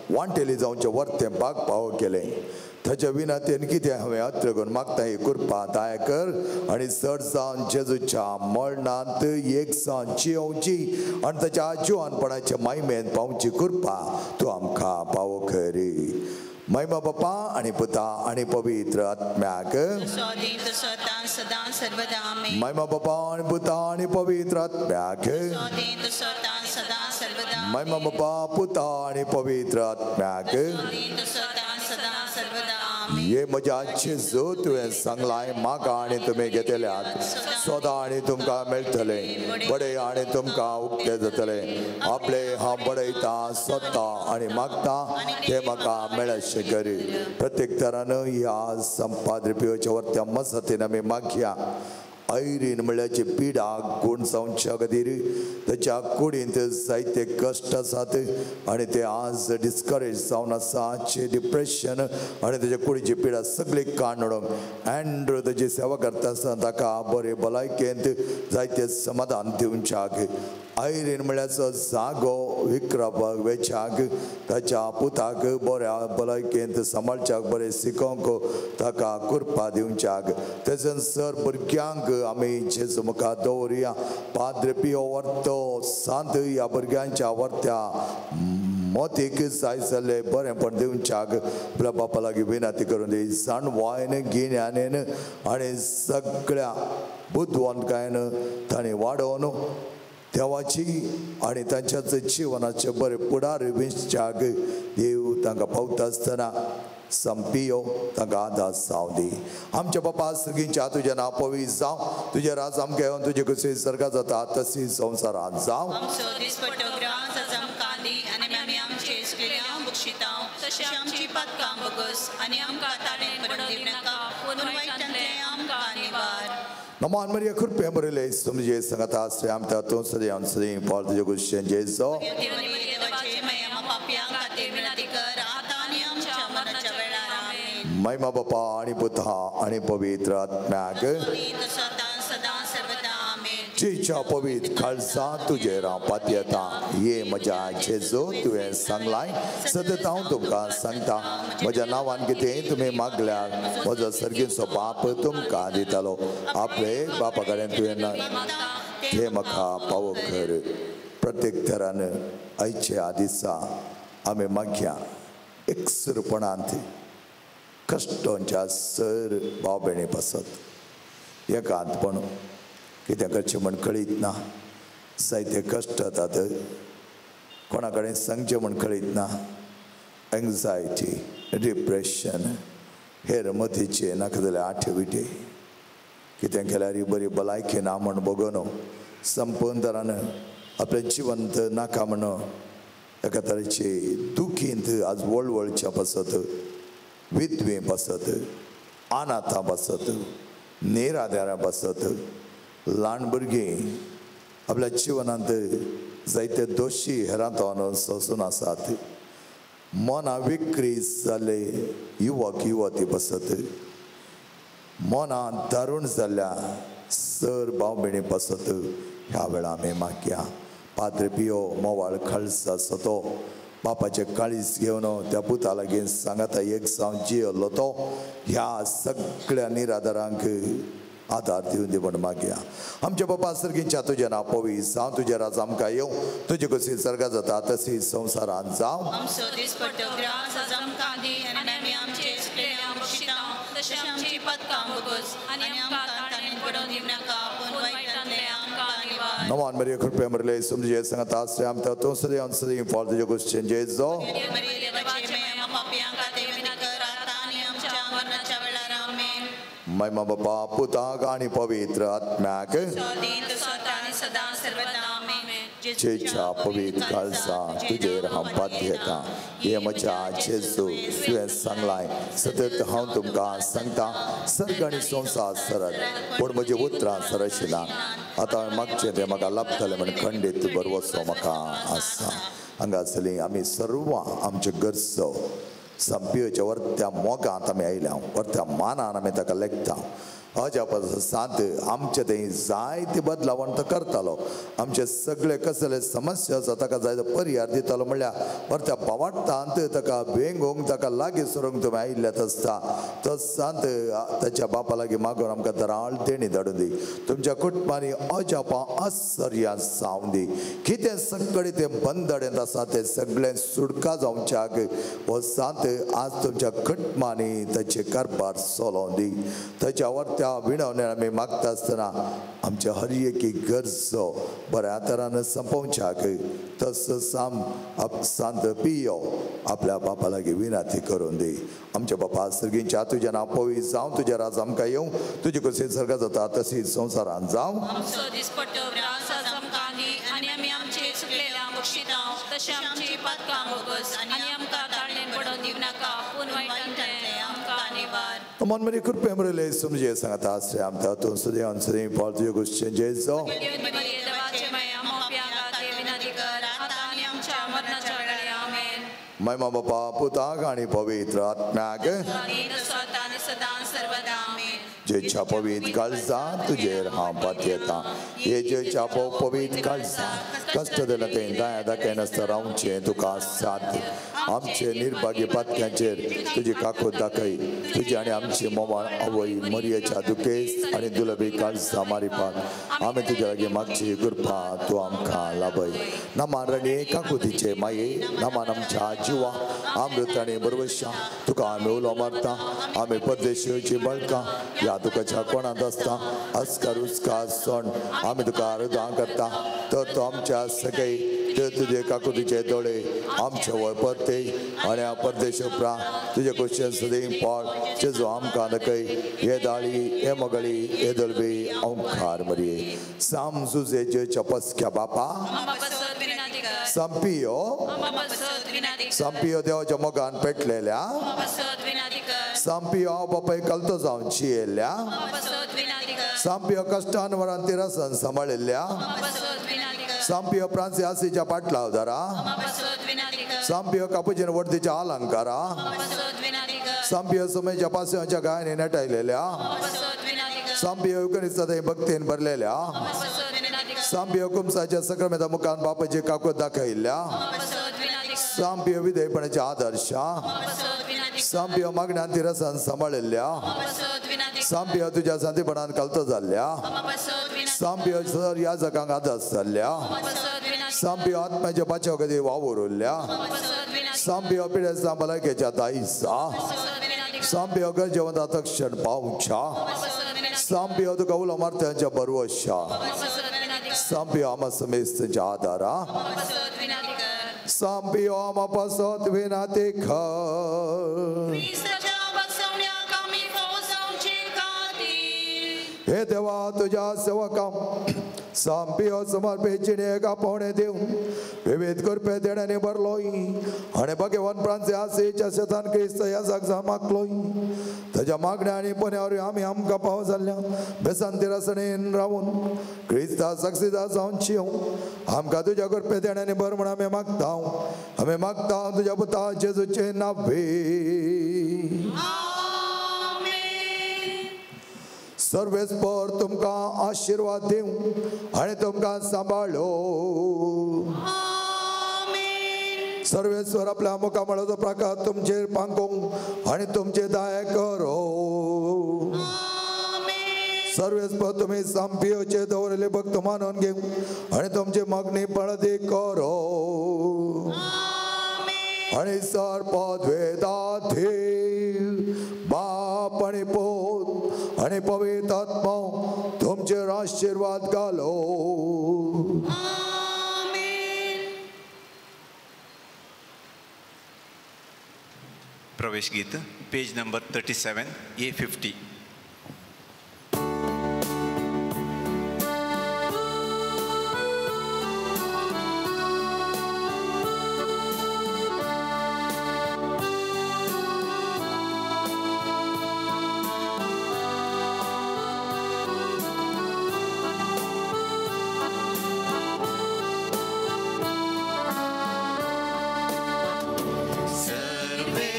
वांटेली जावचे वर्तें बाग पाव केले ताच्या विनंतेन कितें हांवें अत्र करून मागता ही कृपा दाय कर आनी चड जावन जेजूच्या मरणांत एक जावन जियोवची आनी ताच्या जिवानपणाच्या महिमेन पावची कृपा तूं आमकां पावो खरी महिमा बापा आणि पुता आणि पवित्र आत्म्याक महिमा बापा आणि पुता आणि पवित्र आत्म्याक महिमा बापा पुता आणि पवित्र आत्म्याक ये म्हज्या जेजू तुवें सांगलाय म्हाका आनी तुमी घेतल्यात सोदा आनी तुमकां मेळटले बडय आनी तुमकां उक्ते जातले आपले हांव बडयता सोदता आनी मागता ते म्हाका मेळचे करी प्रत्येक तरान ह्या संपाद्र पियोच्या वर्त्या मसतीन आमी मागया ऐरीन म्हळ्याची पिडा कोण जावच्या खातीर त्याच्या कुडींत जायते कश्ट आसात आनी ते आज डिस्करेज जावन आसा डिप्रेशन आनी तेच्या कुडीची पिडा सगळी काणूंक एंड्रू तेजी सेवा करता आसतना ताका बरे भलायकेंत जायते समाधान दिवच्याक ऐरीन म्हळ्याचो जागो विक्रपाक वेचाक ताच्या पुताक बऱ्या भलायकेंत सांबाळच्याक बरें शिकोवंक ताका कृपा दिवच्याक तेजन सर भुरग्यांक आमी जेजू मुखार दवरया पाद्र पियो वर्तो सांत ह्या भुरग्यांच्या वर्त्या मोतीक जाय जाल्ले बरेंपण दिवच्याक आपल्या बापा लागीं विनंती करून दी जाणवायन गिन्यानेन आनी सगळ्या बुद्धवंतकायेन तांणी वाडोवन देवाची आनी तांच्याच जिवनाचे बरे फुडार विचाक देव तांकां पावता आसतना संपियो तांकां आदार जावं दी आमच्या बापा सगळींच्या तुजें नांव पवित्र जावं तुजें राज आमकां येवन तुजे कशी सर्गा जाता तशी संवसारांत जावं नमान मरिया कृपया बरेले समजे संगता श्याम तातून सदैव सदैव पाल तुझे गुस्से जेजो महिमा बापा आणि पुता आणि पवित्र आत्म्याक जीच्या पवित्र काळजा तुझे रावपात येता ये म्हज्या जेजू तुवें सांगलाय सतत हांव तुमकां सांगता म्हज्या नांवान कितें तुमी मागल्यार म्हजो सर्गीचो बाप तुमकां दितलो आपले बापा कडेन तुवें ते म्हाका पावो कर प्रत्येक तरान आयच्या दिसा आमी मागया एकसुरपणांत कश्टांच्या सर भाव भयणी पासत एकांतपण कितें करचें म्हण कळीत ना जायते कश्ट जातात कोणा कडेन सांगचें म्हण कळीत ना एंग्जायटी डिप्रेशन हेर मतीचे नाका जाल्यार आठविटे कितें केल्यार ही बरी भलायकी ना म्हण बगोन संपूर्ण तरान आपलें जिवंत नाका म्हण एका तरेची दुखींत आज वळवळच्या पासत विधवे पासत अनाथां पासत निराधारां पासत ल्हान भुरगीं आपल्या जिवनांत जायते दोशी हेरांत सोंसून आसात मना विक्री जाल्ले युवक युवती पासत मना दारूण जाल्ल्या सर भाव भयणी पासत ह्या वेळा आमी मागया पाद्र पियो मोवाळ खालसा सतो बापाचे काळीज घेवन त्या पुता लागीं सांगाता एक जावन जियेलो तो ह्या सगळ्या निराधारांक आदार दिवन दी म्हण मागया आमच्या बापा सर्गींच्या तुजें नांव पवित्र जावं तुजें राज आमकां येवं तुजे कशी सर्गा जाता तशी संवसारांत जावं नमान मरिया कृपया मरले समजे सांगता आम तातूं सदैव सदैव पाल तुजे गोश्टीन जेजो महिमा बापा पुताक आनी पवित्र आत्म्याक जेच्या पवित्र काळजा तुजेर हांव पात येता हे म्हज्या जेजू तुवें सांगलाय सतत हांव तुमकां सांगता सर्ग आनी संवसार सरत पूण म्हजी उतरां सरशिना आतां मागचें तें म्हाका लाभतलें म्हण खंडीत बरवसो म्हाका आसा हांगासली आमी सर्व आमच्यो गरजो संपियोच्या वरत्या मोगांत आमी आयल्या वरत्या मानान आमी ताका लेखता अजापास सांत आमचे थंय जायते बदलावण तो करतालो आमचे सगळे कसले समस्या आसा ताका जाय तो पर्याय दितालो म्हणल्यार वरत्या पावडटांत ताका भेंगोंक ताका लागीं सरूंक तुमी आयिल्ल्यात आसता तो सांत ताच्या बापा लागीं मागून आमकां दराळ देणी धाडून दी तुमच्या कुटुंबांनी अजापा आश्चर्यां जावं दी कितें सगळें तें बंदडेंत आसा तें सगळें सुटका जावच्याक हो सांत आज तुमच्या कुटुंबांनी ताचे कारभार चलोवन दी ताच्या वरत्या त्या विणवण्या आमी मागता आसतना आमच्या हर एकी गरजो बऱ्या तरान संपोवच्याक तस सांत पियो आपल्या बापा लागीं विनंती करून दी आमच्या बापा सर्गींच्या तुजें नांव पवित्र जावं तुजें राज आमकां येवं तुजी कशी सर्ग जाता तशीच संवसारांत जावं आमचो दिसपट्टो त्रास आमकां दी आनी आमी आमचे चुकलेल्या बक्षिता तशें आमची पातकां बोगस आनी आमकां ताळणेन पडोवन दिव नाका पूण वायटांतल्यान आमकां निवार मन मरी कृपे मरले समजे सांगता आसरे आमकां तूं सुदें अंसरी पाळ तुजे गोश्टेन जेजो महिमा बापा पुताक आनी पवित्र आत्म्याक जेच्या पवित्र काळजा तुजेर हांव पातयेता हे जेच्या पवित्र काळजा कश्ट दिलें तें दाया दाखय नासता रावचें तुका साथ आमचे निर्भाग्य पातक्यांचेर तुजी काकूत दाखय तुजी आनी आमची मोवाळ आवय मरयेच्या दुखेस्त आनी दुलबी काळजा मारिपाक आमी तुज्या लागीं मागची कृपा तूं आमकां लाभय नामान राणी काकुतीचे माये नामान आमच्या जिवा अमृत आनी बरवशा तुका आमी उलो मारता आमी परदेशीची बळकां या तुकाच्या कोणांत आसता अस्कार उस्कार सण आमी तुका हृदय करता तर तो आमच्या सगळे ते तुजे काकुतीचे दोळे आमचे वय परते आनी हांव परदेश उपरा तुजे कुशेन सदैव पाड जेजू आमकां दाखय हे दाळी हे मोगळी हे दलबी ओंकार मरये साम सुजेचे चपस्क्या बापा संपियो संपियो देवाच्या मोगान पेटलेल्या संपियो हांव बापाय कलतो जावन जियेल्ल्या संपियो कश्टान वरान तिरासन सांबाळिल्ल्या संपियो प्रांसी आसीच्या पाटलावदारा संपियो कापुजीन वर्दीच्या अलंकारा संपियो सुमेच्या पासयांच्या गायनी नेटायलेल्या संपियो युकनिस्ता भक्तीन भरलेल्या संपियो कुमसाच्या सक्रमेता मुखान बापाची काकूत दाखयल्ल्या संपियो विधेयपणाच्या आदर्शा संपियो मागण्यान तिरसान सांबाळिल्ल्या संपियो तुज्या संतीपणान कलतो जाल्ल्या संपियो सर ह्या जगांक आदर्श जाल्ल्या संपियो आत्म्याच्या पाचव्या कधी वावर उरल्या संपियो पिडेस्तां भलायकेच्या दायिसा संपियो गरजेवंता तक्षण पावच्या संपियो तुका उलो मारत्यांच्या बरवशा संपियो आमा समेस्तांच्या आदारा संपियो आमा पासत विनाती खर हे देवा तुझ्या सेवकां संपियो समर्पेचिणे एका पोवणे दिवन विविध कृपे देण्याने भरलोय आणि भगवान प्रांचे आसेच्या शेतान क्रिस्त ह्या जागजा मागलोय ताच्या मागण्या आनी पुण्यावर आमी आमकां पाव जाल्ल्या बेसांती रसणेन रावून क्रिस्ता सक्सिदा जावन शिवूं आमकां तुज्या कृपे देण्याने भर म्हण आमी मागता तुज्या पुता जेजूचे नावे सर्वेस्पर तुमकां आशीर्वाद दिवं आनी तुमकां सांबाळो सर्वेस्वर आपल्या मुखामळाचो प्रकाश तुमचेर पांकोंक आनी तुमचे दया करो सर्वेस्पर तुमी संपियोचे दवरले भक्त मानून घेवं आनी तुमचे मागणी पळदी करो आनी सरपद वेदाधी बाप आनी पोत आनी पवित्र आत्मा तुमचेर आशीर्वाद घालो प्रवेश गीत पेज नंबर 37 A50. सर्वे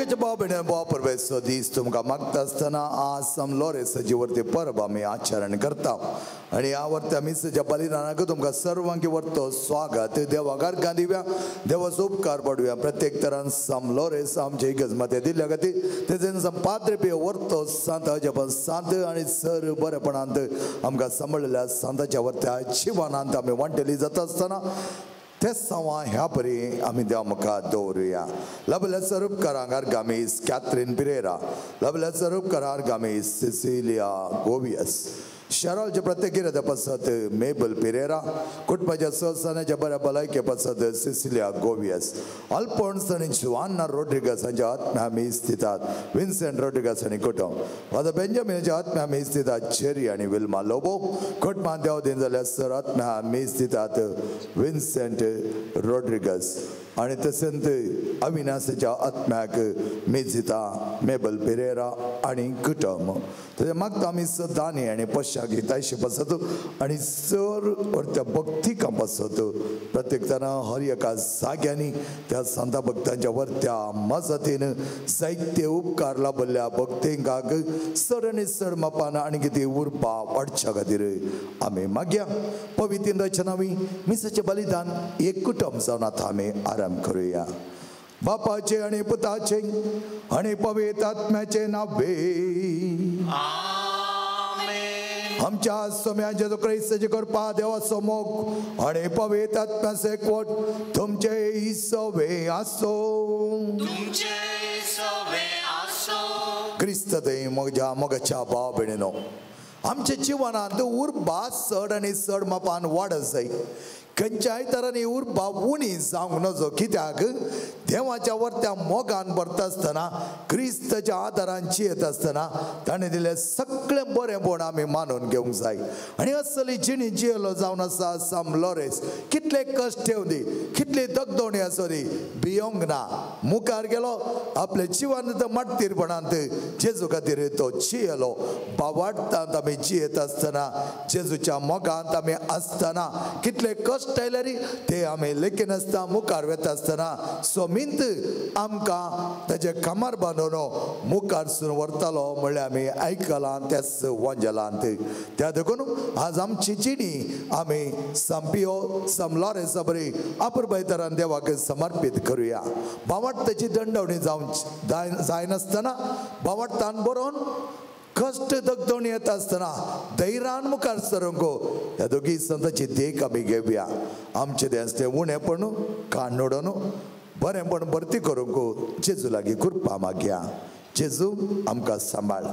मोगाच्या भाव भयण भाव परवेचो दीस तुमकां मागता आसतना आज समलोरेसाची वर्ती परब आमी आचरण करता आनी ह्या वर्ती आमी सज्या बलिदानाक तुमकां सर्वांकी वर्तो स्वागत देवाकार दिव्या देवाचो उपकार पडुया प्रत्येक तरान समलोरेस आमचे इगजमाते दिल्ल्या खातीर तेजेन संपाद्र पे वर्तो सांत जपन सांत आनी सर बरेपणांत आमकां सांबाळलेल्या सांताच्या वर्त्या जिवानांत आमी वांटेली जाता आसतना ते सवा ह्या परी आमी देवा मुखार दवरुया लबल्या स्वरूपकारांगार गामीस कॅथरीन पिरेरा लबल्या स्वरूपकारार गामीस सिसिलिया गोवियस शरालच्या प्रत्येक गिरेद पसत मेबल पिरेरा कुटुंबाच्या सहसानाच्या बऱ्या भलायके पसत सिसिलिया गोवियस अल्फोन्स आणि जुआना रोड्रिगस हांच्या आत्म्या आमी स्थितात विन्सेंट रोड्रिगस आनी कुटुंब फादर बेंजामिनाच्या आत्म्या आमी स्थितात चेरी आनी विल्मा लोबो कुटुंबात देव दिन जाल्यार सर आत्म्या आमी स्थितात विन्सेंट रोड्रिगस आणि तसेंत अविनासाच्या आत्म्याक मेजिता मेबल पेरेरा आणि कुटुंब ते मागता आमी सदानी आणि पश्चात गीतायशी बसत आणि सर त्या भक्ती का बसत प्रत्येक जना हर एका जाग्यांनी त्या संत भक्तांच्या वर्त्या मजतीन साहित्य उपकार लाभल्या भक्तींकाक सर आणि सर मापान आणि किती उरपा वाडच्या खातीर आमी मागया पवित्र रचनावी मिसाचे बलिदान एक कुटुंब जावन आतां आमी आराम करूया बापाचे आणि पुताचे आणि पवित्र आत्म्याचे नावे आमच्या सोम्या जेजू ख्रिस्ताची कृपा देवाचो मोग आणि पवित्र आत्म्याचो एकवट तुमचे सवे आसो क्रिस्त देव म्हज्या मोगाच्या भाव भयणीनो आमच्या जिवनांत उर्बा चड आनी चड मापान वाडत जाय खंयच्याय तरांनी उर्बा उणी जावंक नजो कित्याक देवाच्या वर्त्या मोगान भरता आसतना क्रिस्ताच्या आदारान जियेत आसतना ताणें दिलें सगळें बरेंपण आमी मानून घेवंक जाय आनी असली जिणी जियेलो जावन आसा समलोरेस कितले कश्ट येवं दी कितली दगदोणी आसूं दी भियोंक ना मुखार गेलो आपले जिवांत माटतीरपणांत जेजू खातीर तो जियेलो बावाडटांत आमी जियेत आसतना जेजूच्या मोगांत आमी आसतना कितले कश्ट आयल्यार ते आमी लेखीन आसता मुखार वेता आसतना सोमिंत आमकां ताचे कामार बांदून मुखारसून व्हरतालो म्हणल्यार आमी आयकलां त्याच वंजलांत त्या देखून आज आमची जिणी आमी संपियो समलोरेसा बरी अपुरबाय तरान देवाक समर्पीत करुया बावडटाची दंडवणी जावं जायनासतना बावडटान बरोवन कष्ट दगदोणी येता आसतना धैर्यान मुखार सरूंक ह्या दोगी संतांची देख आमी घेवया आमचे दें उणेपण काणोडून बरेंपण भरती करूंक जेजू लागीं कृपा मागया जेजू आमकां सांबाळ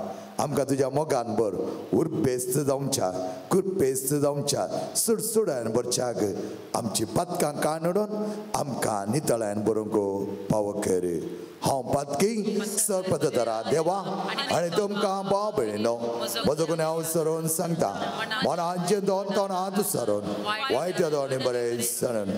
आमकां तुज्या मोगान भर उर्बेस्त जावच्या कुर्बेस्त जावच्या सुडसुडान भरच्याक आमची पातकां काणोडून आमकां नितळ्यान भरूंक फावो कर हांव पातकी सरपदरा देवा आनी तुमकां भाव भयणीनो म्हजो गुन्यांव हांव सरोवन सांगता मनांचे दोन तोंडांत सरोवन वायट दोनी बरें सरण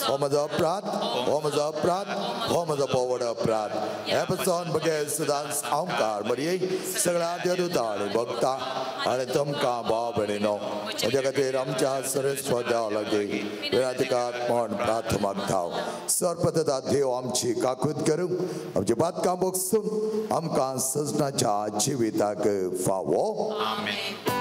हो म्हजो अपराध हो म्हजो अपराध हो म्हजो पोवड अपराध हे पसून बगे सदांच आमकार मरये सगळ्या देवदूतां आनी भक्तां आनी तुमकां भाव भयणीनो म्हज्या खातीर आमच्या सरस्वत देवा लागीं विरातिकात म्हण प्रार्थ मागता सरपदता देव आमची काकूत करूं आमची बातकां बगसून आमकां सजनाच्या जिविताक फावो आमेन.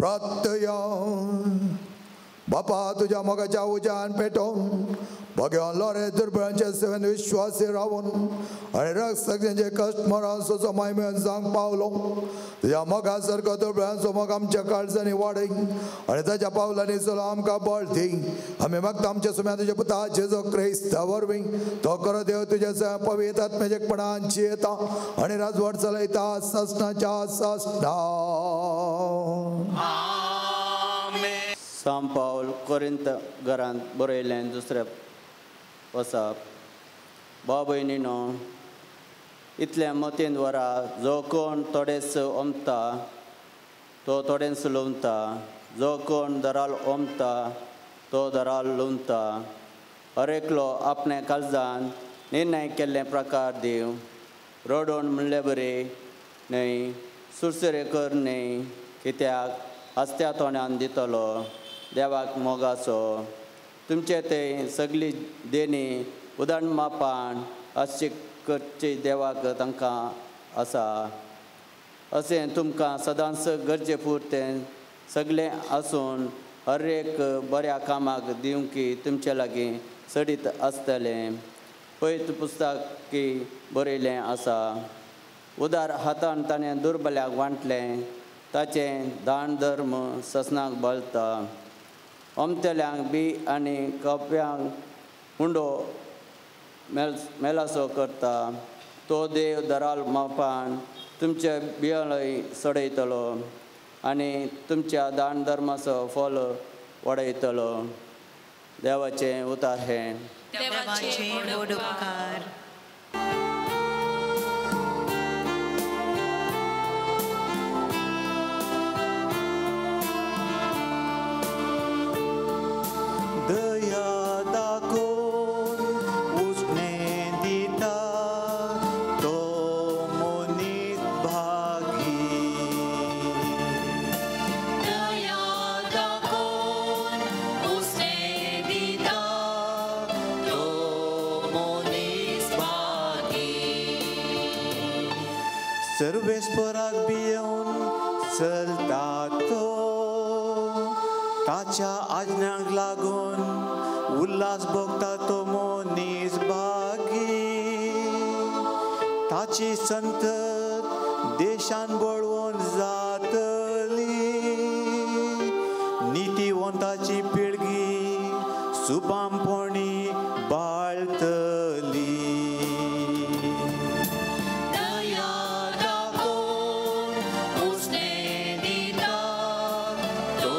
प्रत्यय बापा तुझ्या मोगाच्या उजान पेटोवन भगवान लोरे दुर्बळांचे सेवेन विश्वासी रावून आणि रक्षकांचे कश्ट मरण सोचो मायमेन सांग पावलो तुझ्या मोगा सारको दुर्बळांचो मोग आमच्या काळजांनी वाडय आणि ताच्या पावलांनी चलो आमकां बळ दी आमी मागता आमच्या सुम्या तुझे पुता जेजो क्रिस्त वरवीं तो करो देव तुझ्या पवित्र आत्म्याचेपणान जियेता आणि राजवट चलयता ससनाच्या ससना सांत पावल कोरिंत घरांत बरयलें दुसरें वचप भाव भयणीनो इतल्या मतीन वरा जो कोण थोडेच ओमता तो थोडेंच लोवता जो कोण दराल ओमता तो दराल लोवता हर एकलो आपणे काळजान निर्णय केल्ले प्रकार दिव रडोवन म्हणले बरे न्हय सुरसुरे कर न्हय कित्याक हस्त्या तोंडान दितलो देवाक मोगाचो तुमचे ते सगळी देणी उदाण मापान अशी करची देवाक तांकां आसा अशें तुमकां सदांच गरजे पुरतें सगळें आसून हर एक बऱ्या कामाक दिवंकी तुमचे लागीं सडीत आसतलें पयत पुस्तकी बरयलें आसा उदार हातान ताणें दुर्बल्याक वांटलें ताचें दान धर्म ससनाक बळटा ओमतेल्यांक बी आनी कप्यांक हुंडो मेलासो करता तो देव दराल मापान तुमचे बियळय सडयतलो आनी तुमच्या दान धर्माचो फल वाडयतलो देवाचें उतार हें देवाचे व्हड उपकार दया दाखोवन उष्णे दिता तो मोनीत भागी दया दाखोवन उसने दिता तो मोनीस भागी सर्वेस्पराक भियेवन चलता तो ताच्या आज्ञांक लागून उल्हास भोगता तो मोनीस भागी ताची संतत देशान बळवून जातली नितीवंताची पिळगी सुपामपणी बाळतली दया दाखोवन उसने दिता तो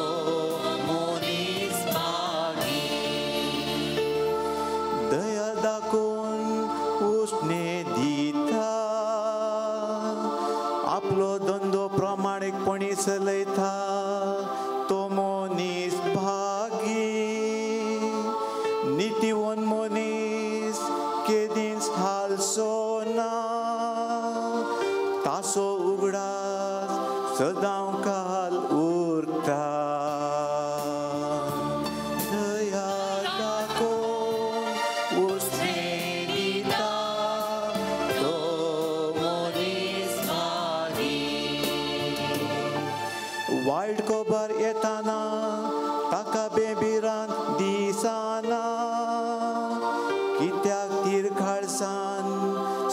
मोनीस भागी दया दाखोवन उष्णे दिता आपलो धंदो प्रामाणीकपणी चलयता तो मोनीस भागी नितीवन मोनीस केदींच हालसो ना तासो उगडास सदां काल उरता दया दाखोवन उसने दिता तो मोनीस भागी वायट खबर येताना ताका बेबिरान दिसाना कित्याक तीर खाळसान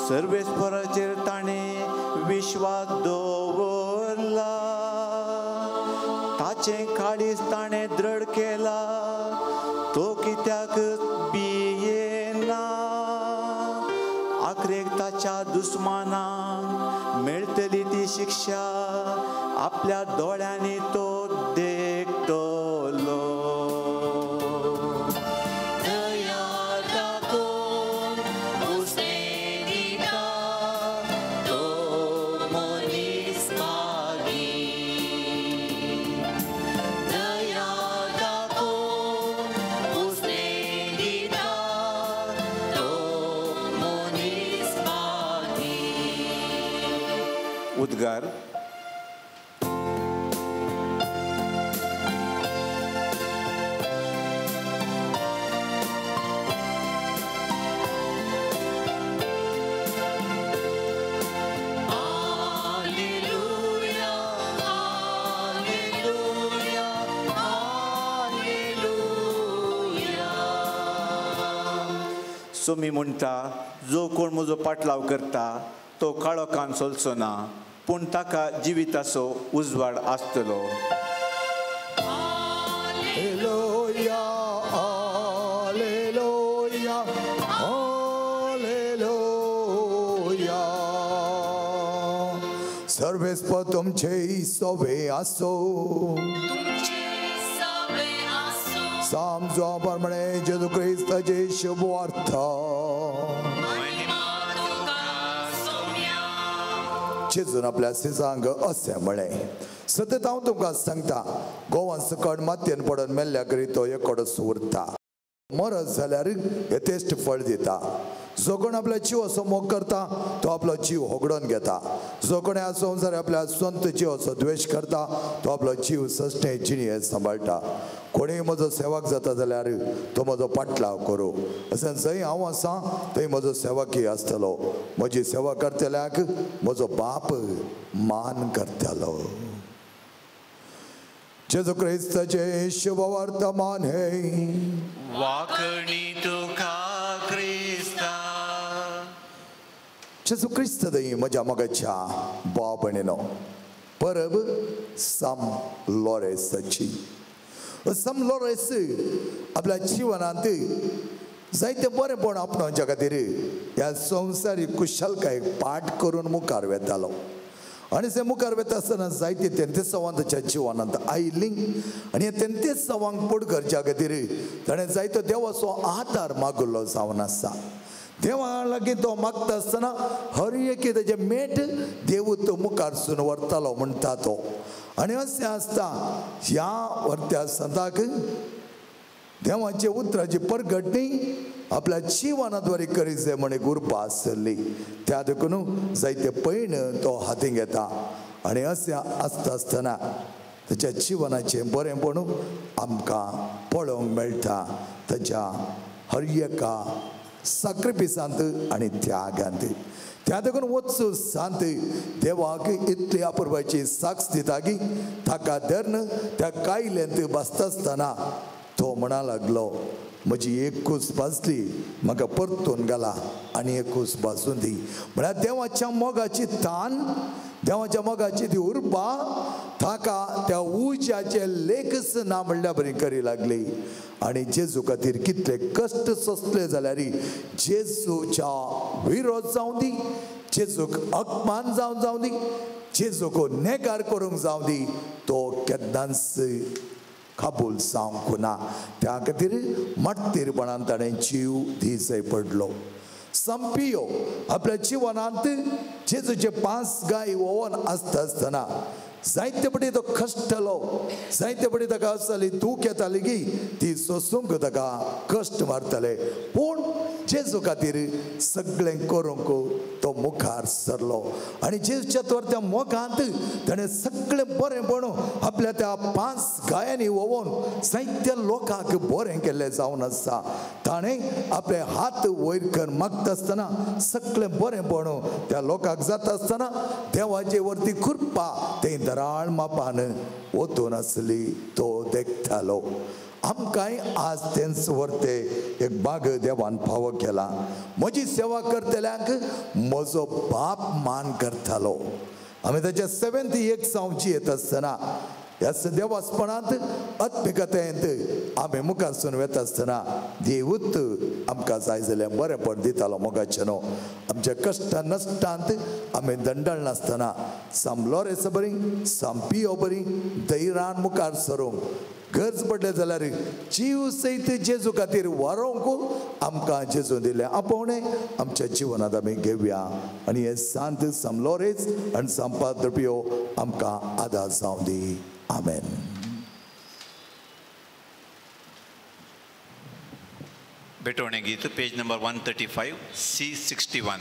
सर्वेस्पराचेर ताणें विश्वास दवरला ताचें काळीज ताणें दृढ केला तो कित्याक भियेना आखरेक ताच्या दुस्मानांक मेळटली ती शिक्षा आपल्या दोळ्यांनी तो देखतलो दया दाखोवन उसने दिता तो मोनीस भागी दया दाखोवन उसने दिता तो मोनीस भागी उद्गार Alleluia, Alleluia. सोमी म्हणटा जो कोण म्हजो पाटलाव करता तो काळोखान चलचो ना पूण ताका जिविताचो उजवाड आसतलो. Alleluia, alleluia, alleluia. सर्वेस्प तुमचे सवे असो. सामजो प्रमाणे जेजू ख्रिस्ताचे शुभ अर्थ. जेजून आपल्या सिजांक असे म्हणे सतत हांव तुमकां सांगता गोवान सकट मातयेन पडून मेल्ल्या करी तो एकटोच उरता. मरत जाल्यार यथेश्ट फळ दिता. जो कोण आपल्या जिवाचो मोग करता तो आपलो जीव होगडोन घेता. जो कोणी ह्या संवसार आपल्या स्वंत जिवाचो द्वेश करता तो आपलो जीव सश्टे जिणें सांबाळटा. कोणी म्हजो सेवक जाता जाल्यार तो म्हजो पाटलाव करूं. अशें जंय हांव आसां थंय म्हजो सेवकय आसतलो. म्हजी सेवा करतल्याक म्हजो बाप मान करतलो. जेजू क्रिस्ताचे शुभ वर्तमान हे वाकणी तुका क्रिस्ता. जेजू क्रिस्त दई म्हज्या मोगाच्या भाव भयणीनो परब साम लोरेसाची. साम लोरेस आपल्या जिवनांत जायते बरेपण आपणाच्या खातीर ह्या संवसारीक कुशलकाय पाठ करून मुखार वेतालो. आणि ते मुखार वेता आसतना जायते तेंते सवां ताच्या जिवनांत आयिल्लीं आनी तेंते सवांक पड करच्या खातीर ताणें जायतो देवाचो आदार मागुल्लो जावन आसा. देवा लागीं तो मागता आसतना हर एक ताचें मेट देव तो मुखारसून व्हरतालो म्हणटा तो. आनी अशें आसता ह्या वर्त्या संताक देवाचे उतराची परगटणी आपल्या जिवनाद्वारे करी जाय म्हण उर्बा आसली. त्या देखून जायते पैण तो हाती घेता. आनी अशें आसता आसतना ताच्या जिवनाचें बरेंपण आमकां पळोवंक मेळटा ताच्या हर एका साक्रिफिसांत आनी त्यागांत. त्या देखून वचूं सांत देवाक इतली अपुर्बाची साक्ष दिता की ताका धरण त्या कायलेंत बसता आसतना तो म्हणा लागलो म्हजी एक कूस भाजली म्हाका परतून घाला आनी एक कूस भाजून दी. म्हळ्यार देवाच्या मोगाची तान देवाच्या मोगाची ती उर्बा ताका त्या उज्याचे लेखच ना म्हणल्या बरी करी लागली. आनी जेजू खातीर कितले कश्ट सोंसले जाल्यार जेजूच्या विरोध जावं दी, जेजूक अपमान जावं दी, जेजूक नेगार करूंक जावं दी, तो केन्नाच कबूल जावंक ना. त्या खातीर मट्टीरपणान ताणें जीव दिसय पडलो. संपियो आपल्या जिवनांत जेजूचे 5 गाय ओवन आसता आसतना जायते पटी तो कश्टलो. जायते पटी ताका आसली दूख येताली की ती सोसूंक ताका कश्ट मारताले. पूण जेजू खातीर सगळें करूंक तो मुखार सरलो. आनी जेजूच्या त्या मोगांत ताणें सगळें बरेंपण आपल्या त्या 5 गायांनी ओवून जायत्या लोकांक बरें केल्लें जावन आसा. ताणें आपले हात वयर करून मागता आसतना सगळें बरेंपण त्या लोकांक जाता आसतना देवाचे वरती कृपा ते दराळ मापान वतून आसली तो देखतालो. आमकांय आज तेंच व्हरते एक भाग देवान फावो केला. म्हजी सेवा करतल्यांक म्हजो बाप मान करतालो. आमी ताच्या 7th एक सावची येता आसतना ह्या देवास्पणांत आत्मिकतेंत आमी मुखारसून वेता आसतना देवूच आमकां जाय जाल्यार बरेंपण दितालो मोगाचें न्हू. आमच्या कश्ट नश्टांत आमी दंडळ नासतना सांबलोरेस बरी सांपियो बरी धैर्यान मुखार सरूंक गरज पडले जाल्यार जीव सयत जेजू खातीर वारोवंक आमकां जेजू दिलें आपोवणें आमच्या जिवनांत आमी घेवया. आनी हे सांत सांबलोरेस आनी सांपाद्रपियो आमकां आदार जावं दी. आमेन. बेटोणे गीत पेज नंबर 135 C61.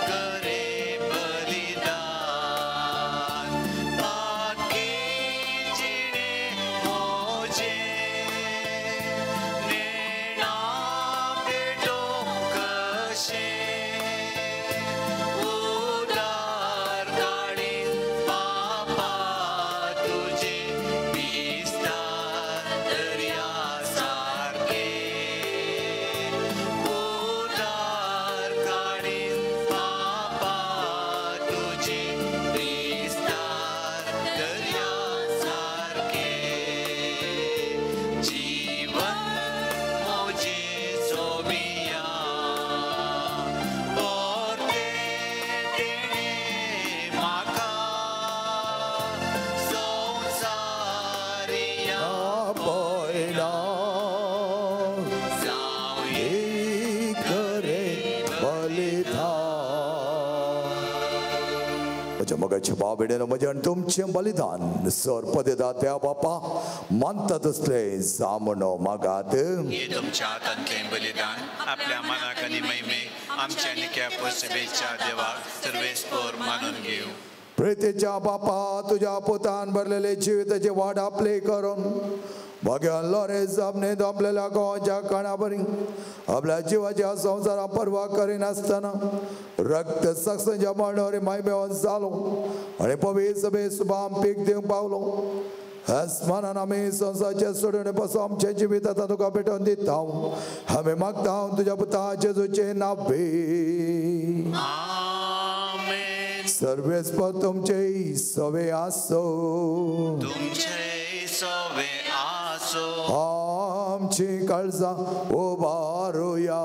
Go म्हज्या मोगाच्या भाव भयणीनो म्हजें आनी तुमचें बलिदान सर पददात्या बापा मानता तसले जामणो मागात हे तुमच्या हातांतलें बलिदान आपल्या मनाक आनी महिमेक आमच्या निक्या पोसबेच्या देवाक सर्वेस्पोर मानून घेव. प्रेतेच्या बापा तुझ्या पुतान भरलेले जिविताचे वाड आपले करून भगवान लॉरेन्स आपणे आपल्याला गोंयच्या काणाबरी आपल्या जिवाच्या संवसारा परवा करिनासतना रक्त साक्षीच्या मरणावरी मायमेवन जालो आणि पवित्र सभे सुभाम पीक दिवंक पावलो. आसमानान आमी संवसाराचे सोडून पासून आमचे जिवीत आतां तुका भेटोवन दिता. आमी मागता तुझ्या पुता जेजूचे नांवे. सर्वेस्पर तुमचे सवे आसो. तुमचे सवे आसो. आमची काळजां उबारुया.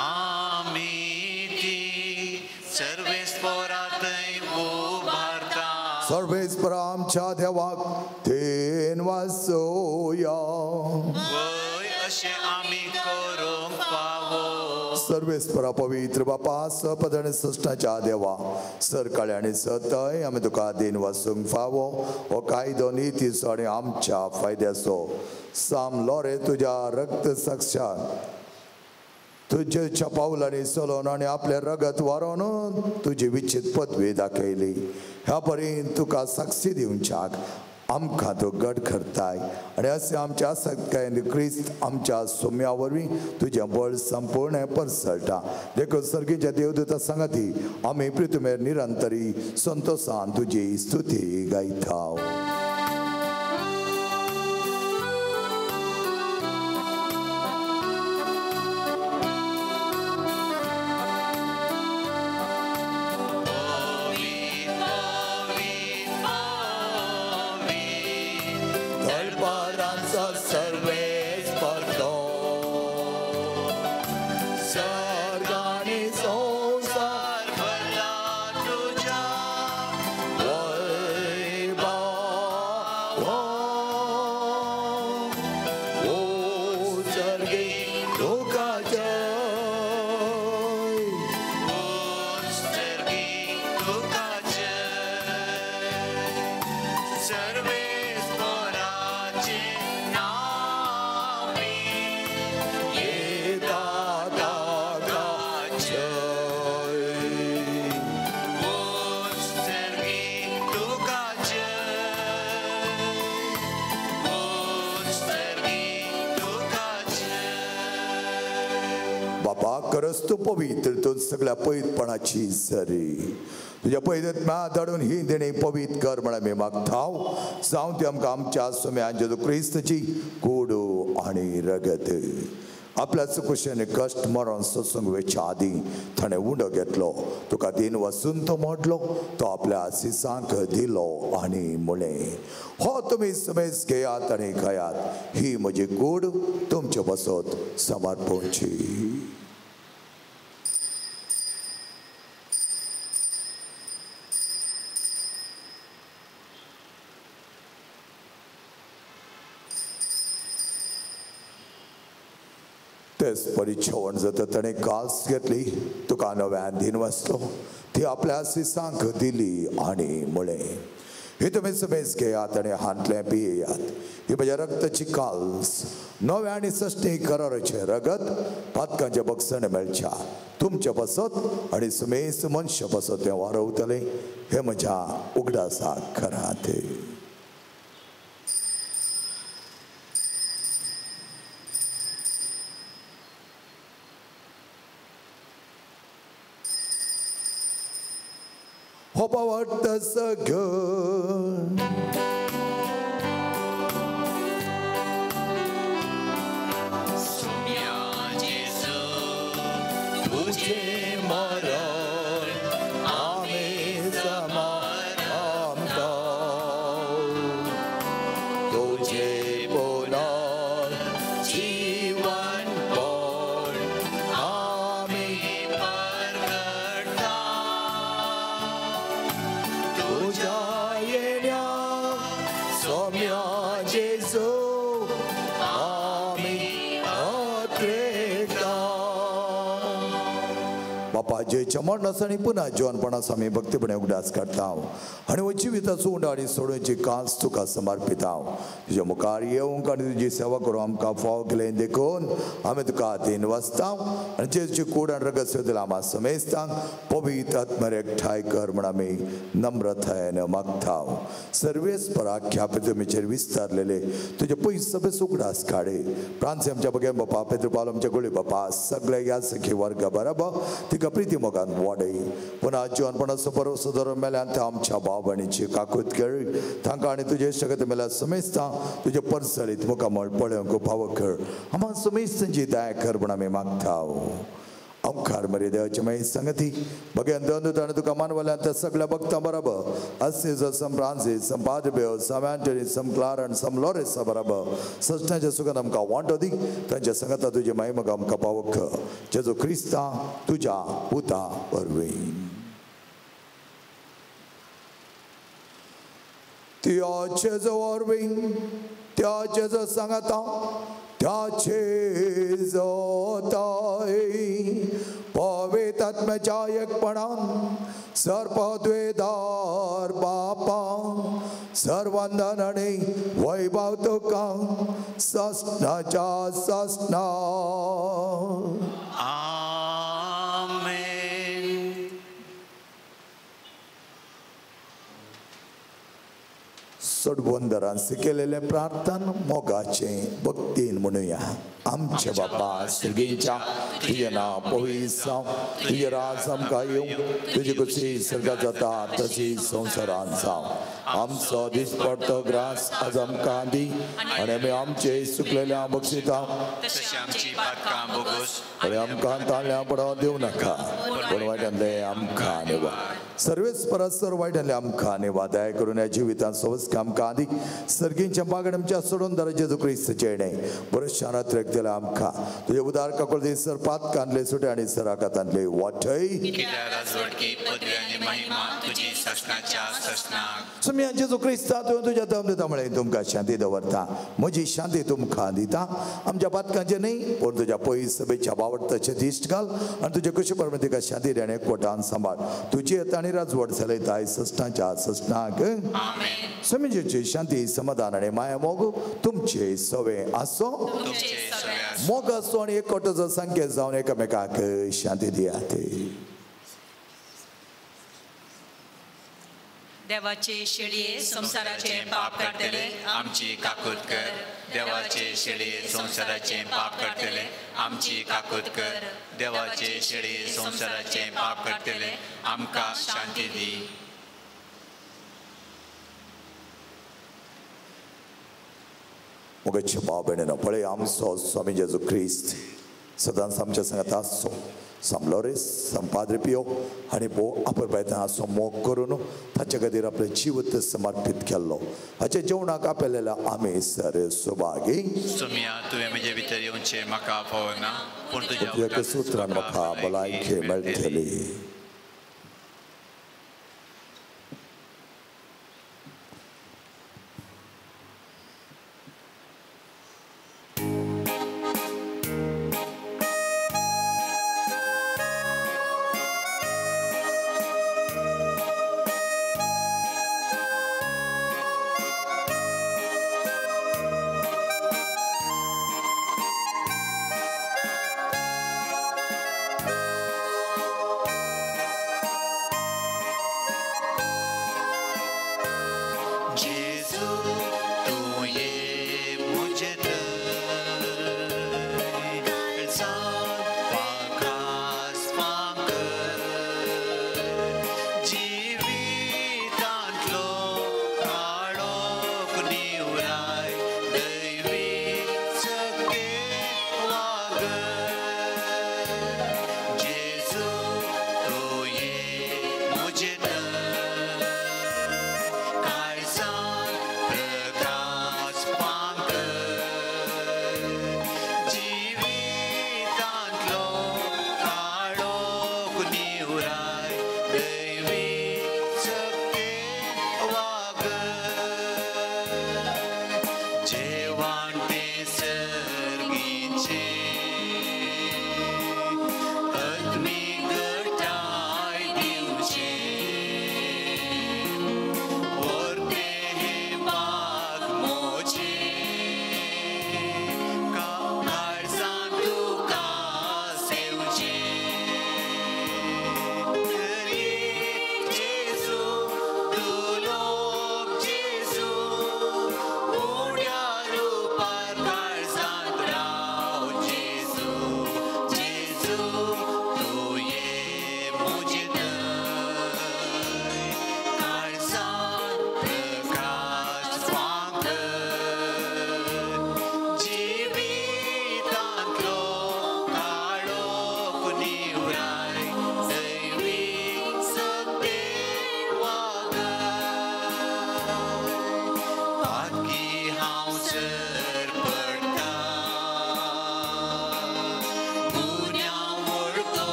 आमी ती सर्वेस्परांतय उबारता. सर्वेस्पर आमच्या देवाक तेन वासोया. वय अशें आमी करूंक फावो. सर्वेस्परा पवित्र बापा सपदन सृष्टाच्या देवा सरकाळी आनी सतय आमी तुका दिन वासूंक फावो. हो कायदो नितीचो आनी आमच्या फायद्याचो सामलो रे तुज्या रक्त साक्षात तुजेच्या पावलांनी चलोवन आनी आपले रगत वारोवन तुजी विचित पदवी दाखयली. ह्या पर्यंत तुका साक्षी दिवच्याक आमकां तो घट करताय आनी अशें आमच्या सत्कायन क्रिस्त आमच्या सोम्या वरवीं तुजें बळ संपूर्ण परसळटा. देखून सर्गीच्या देवदूता सांगाती आमी पृथ्वीर निरंतरी संतोषान तुजी स्तुती गायता. तू पवित्र तू सगळ्या पवित्रपणाची सरी तुझ्या पवित्रात्म्या धाडून ही देणी पवित्र कर म्हण आमी मागताव. जावं ती आमकां आमच्या सोम्या जेजू क्रिस्ताची कूड आनी रगत. आपल्या चुकुशेने कश्ट मरण सत्संग वेच्या आदी ताणें उंडो घेतलो. तुका दिन वचून तो मोडलो तो आपल्या सिसांक दिलो आनी म्हळें हो तुमी समेज घेयात आनी खायात. ही म्हजी कूड तुमचे बसत समर्पणची. तेच परिचवण जाता ताणें कास घेतली तुका नव्यान दिन वाचलो ती आपल्या सिसांक दिली आनी म्हळें हे तुमी समेज घेयात आनी हांतलें पियेयात. ही म्हज्या रक्ताची काल्स नव्या आनी सश्टी कराराचें रगत पातकांच्या बक्षण मेळच्या तुमच्या बसत आनी समेज मनशां बसत तें वारवतलें. हे म्हज्या उगडासाक करात. Hopa varta sagön Somya Jesu Tujhe maran Ame zaman amta Tujhe bolan Jivan bon Ame pargata तुझ्या येण्या बापा जयच्या मरणास आणि पुन्हा जीवनपणास आम्ही भक्तीपणे उगडास करता आणि व जिविताचो उंड आणि सोडूची कास तुका समर्पित तुझ्या मुखार येवंक आणि तुझी सेवा करूं आमकां फाव केलें देखून आमी तुका हातीन वाचता आनी जेची कूड आनी रगत दिला आम्हा समेस्तां पवित्र आत्म्यार एकठांय कर म्हण आमी नम्रतायेन मागता सर्वेस पराख्यापे तुमीचेर विस्तारलेले तुझे पयस सभेस उगडास काडे प्रांचे आमच्या बगे बापा पेद्रपालो आमच्या गोळी बापा सगळे या सखी वर्ग बराबर तिका प्रिती मोगान वाडय पुन्हा जीवनपणाचो भरोसो धरून मेल्यान ते आमच्या भाव भयणीची काकूत केळ तांकां आनी तुजे शगत मेल्या समेस्तां तुजे परसळीत मुखामळ पळोवंक फाव कर आम्हा समेस्तांची दया कर म्हण आमी मागता अवकार मरे देवाची मागीर संगती भगवान दोन ताणें तुका मानवल्यान त्या सगळ्या भक्तां बरोबर अस्सेज सम फ्रांसीस सम पाद्रबेव सम एंटनी सम क्लारन सम लॉरेसा बरोबर सस्तांच्या सुखान आमकां वांटो दी तांच्या संगता तुजी महिमा आमकां पावक जेजो क्रिस्ता तुज्या पुता वरवीं त्या जेजो वरवीं त्या जेजो सांगता त्याचे जोताय पवित्र आत्म्याच्या एकपणान सर्पद्वेदार बापा सर्वंदन आणि वैभव तुका सस्नाच्या सस्ना आमेन. सडबोंदरांचे केलेले प्रार्थन मोगाचे भक्तीन म्हणूया आमचे बापा स्वर्गीच्या तुझे नाव पवित्र जावं तुझे राज आमकां येवं तुजी कशी स्वर्गात जाता तशी संवसारांत जावं आमचो दिसपडटो ग्रास आज आमकां दी आनी आमी आमचे सुकलेल्या बक्षिता तशी आमची पातकां बोगूस आनी आमकां ताळ्या पडो दिवं नाका पूण वायटांतले आमकां निवार सर्वेस परस्पर वायटांतले आमकां निवार दया करून ह्या जिवितांत सवस्क आमकां आदी सर्गींच्या बागड आमच्या सोडून दर जेजू क्रिस्त चेडे बरेचशा रात्रेक दिला आमकां तुझे उदार काकोळ दी सर पात कांदले सुटे आनी सराकातांतले वाटय कित्या राजवडकी पदवी आनी महिमा तुजी ससनाच्या ससनाक सुमी जेजू क्रिस्ता तुझ्या दम दिता म्हळें तुमकां शांती दवरता म्हजी शांती तुमकां दिता आमच्या पातकांचे न्ही पूण तुज्या पयस सभेच्या बावडताचे दिश्ट घाल आनी तुजे कशे परमे तिका शांती देणे कोटान सांबाळ तुजी येता आनी राजवड चलयताय ससनाच्या ससनाक समिजेची शांती समाधान आनी माया मोग तुमचे सवे आसो मोग आसो आनी एकवटाचो संकेत जावन एकामेकाक शांती दियात देवाचे शेळये संसाराचे पाप काडटले आमची काकूत कर. देवाचे शेळये संसाराचे पाप काडटले आमची काकूत कर. देवाचे शेळये संसाराचे पाप काडटले आमकां शांती दी. मोगाचे भाव भयणीनो पळय आमचो स्वामी जेजू क्रिस्त सदांच आमच्या सांगात आसचो समलोरेस संपाद्री पियो आनी भोव आपरबायतां आसो मोग करून ताचे खातीर आपले जिवत समर्पीत केल्लो हाचे जेवणाक आपयलेल्या आमी सर सुभागी सुमिया तुवें म्हजे भितर येवचें म्हाका फावना पूण तुज्या तुज्या सुत्रान म्हाका भलायकी मेळटली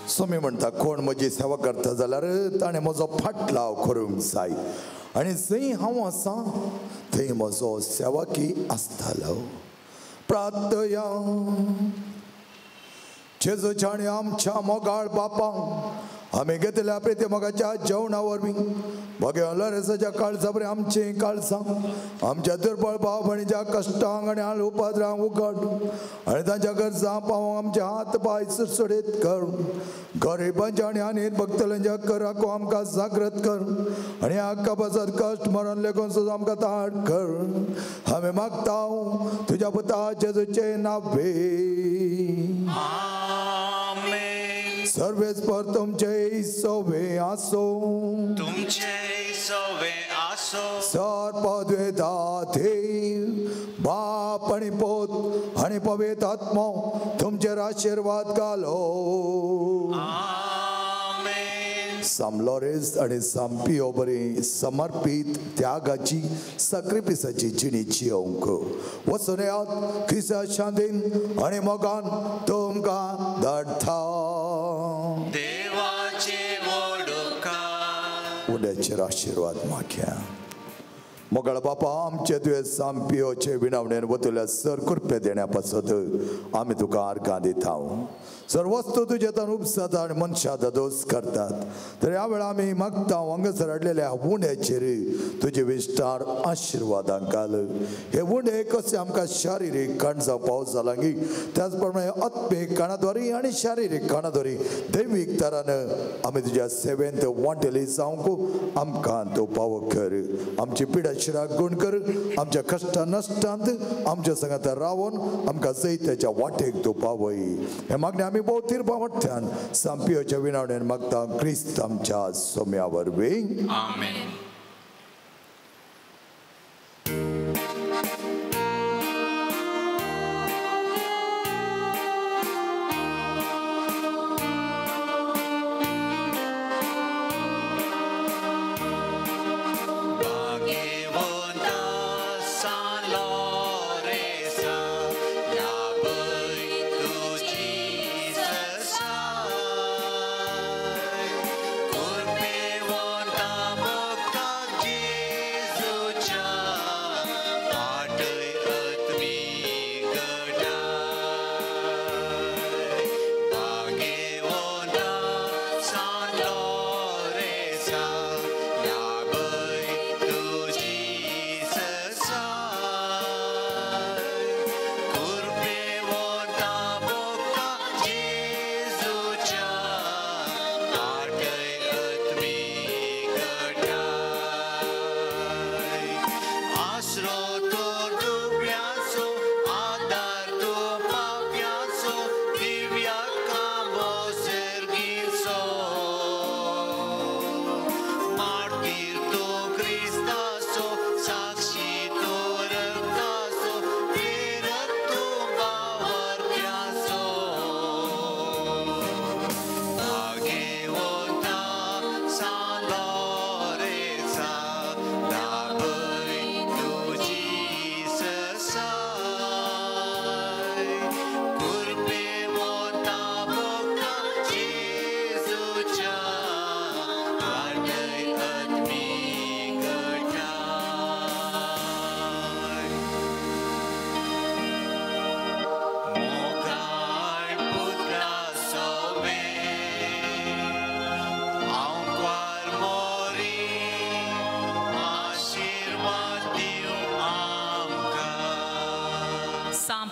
सोमी म्हणटा कोण म्हजी सेवा करता जाल्यार ताणें म्हजो फाटलाव करूंक जाय आनी जंय हांव आसां थंय म्हजो सेवकी आसतलो. प्रार्थया. जेजूच्या आनी आमच्या मोगाळ बापाक आमी घेतल्या प्रिती मोगाच्या जेवणा वरवीं भगवान लरेसाच्या काळजाबरें आमचें काळजां आमच्या दुर्बळ भाव भयणीच्या कश्टांक आनी हाल उपाद्रांक उगड आनी तांच्या गरजां पावोवंक आमचे हात पांय सुरसुडीत कर. गरिबांच्या आनी आनीत भक्तल्यांच्या कराको आमकां जागृत कर आनी आख्खा बसत कश्ट मरण लेगून सुद्दां आमकां ताट कर. आमी मागता तुज्या पुता जेजूचे नांवे. सर्वेस्पर तुमचे सोवे आसो. तुमचे सोवे आसो. सर्पद्वे दाते बाप आणि पोत आणि पवित्र आत्मा तुमचेर आशीर्वाद घालो. सामलोरेस आणि सांपियो बरी समर्पित त्यागाची सॅक्रिफिसाची जिणी जियोंक वचून येयात ख्रिस्ता शांतीन आणि मोगान तुमकां धाडटा. देवाचे वडुकार. उड्याचेर आशीर्वाद मागया. मोगाळ बापा आमचे तुवें सांपियोचे विणावणेन वतुल्या सर कृपे देण्या पासत आमी तुका आर्गां दिता. सर वस्तू तुजे तान उपसतात आनी मनशां दोस करतात तर ह्या वेळा आमी मागता हांगासर हाडलेल्या उंड्याचेर तुजे विस्तार आशिर्वादां घाल. हे उंडे कशे आमकां शारिरीक काणजां पावस जालांगी त्याच प्रमाणे आत्मीक काणाद्वारी आनी शारिरीक काणाद्वारी दैवीक तरान आमी तुज्या सेवेंत वांटेली जावंक आमकां तूं पाव कर. आमची पिडा शिराक गुण कर. आमच्या कश्टा नश्टांत आमच्या संगात रावन आमकां जैत्याच्या वाटेक तूं पावय. हे मागणें आमी भोवतीर वाट्यान सांपियोच्या विणावणेन मागता क्रिस्त आमच्या सोम्या वरवीं. आमेन.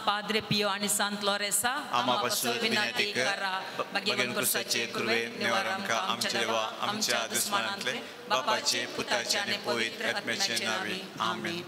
Padre Pio आणि सांत लोरेसा आम्हापासून विनंती करा. बगेवन कुर्साचे कृपे निवारणका आमच्या देवा आमच्या दुश्मनांतले बापाचे पुताचे आणि पवित्र आत्म्याचे नावे. आमेन.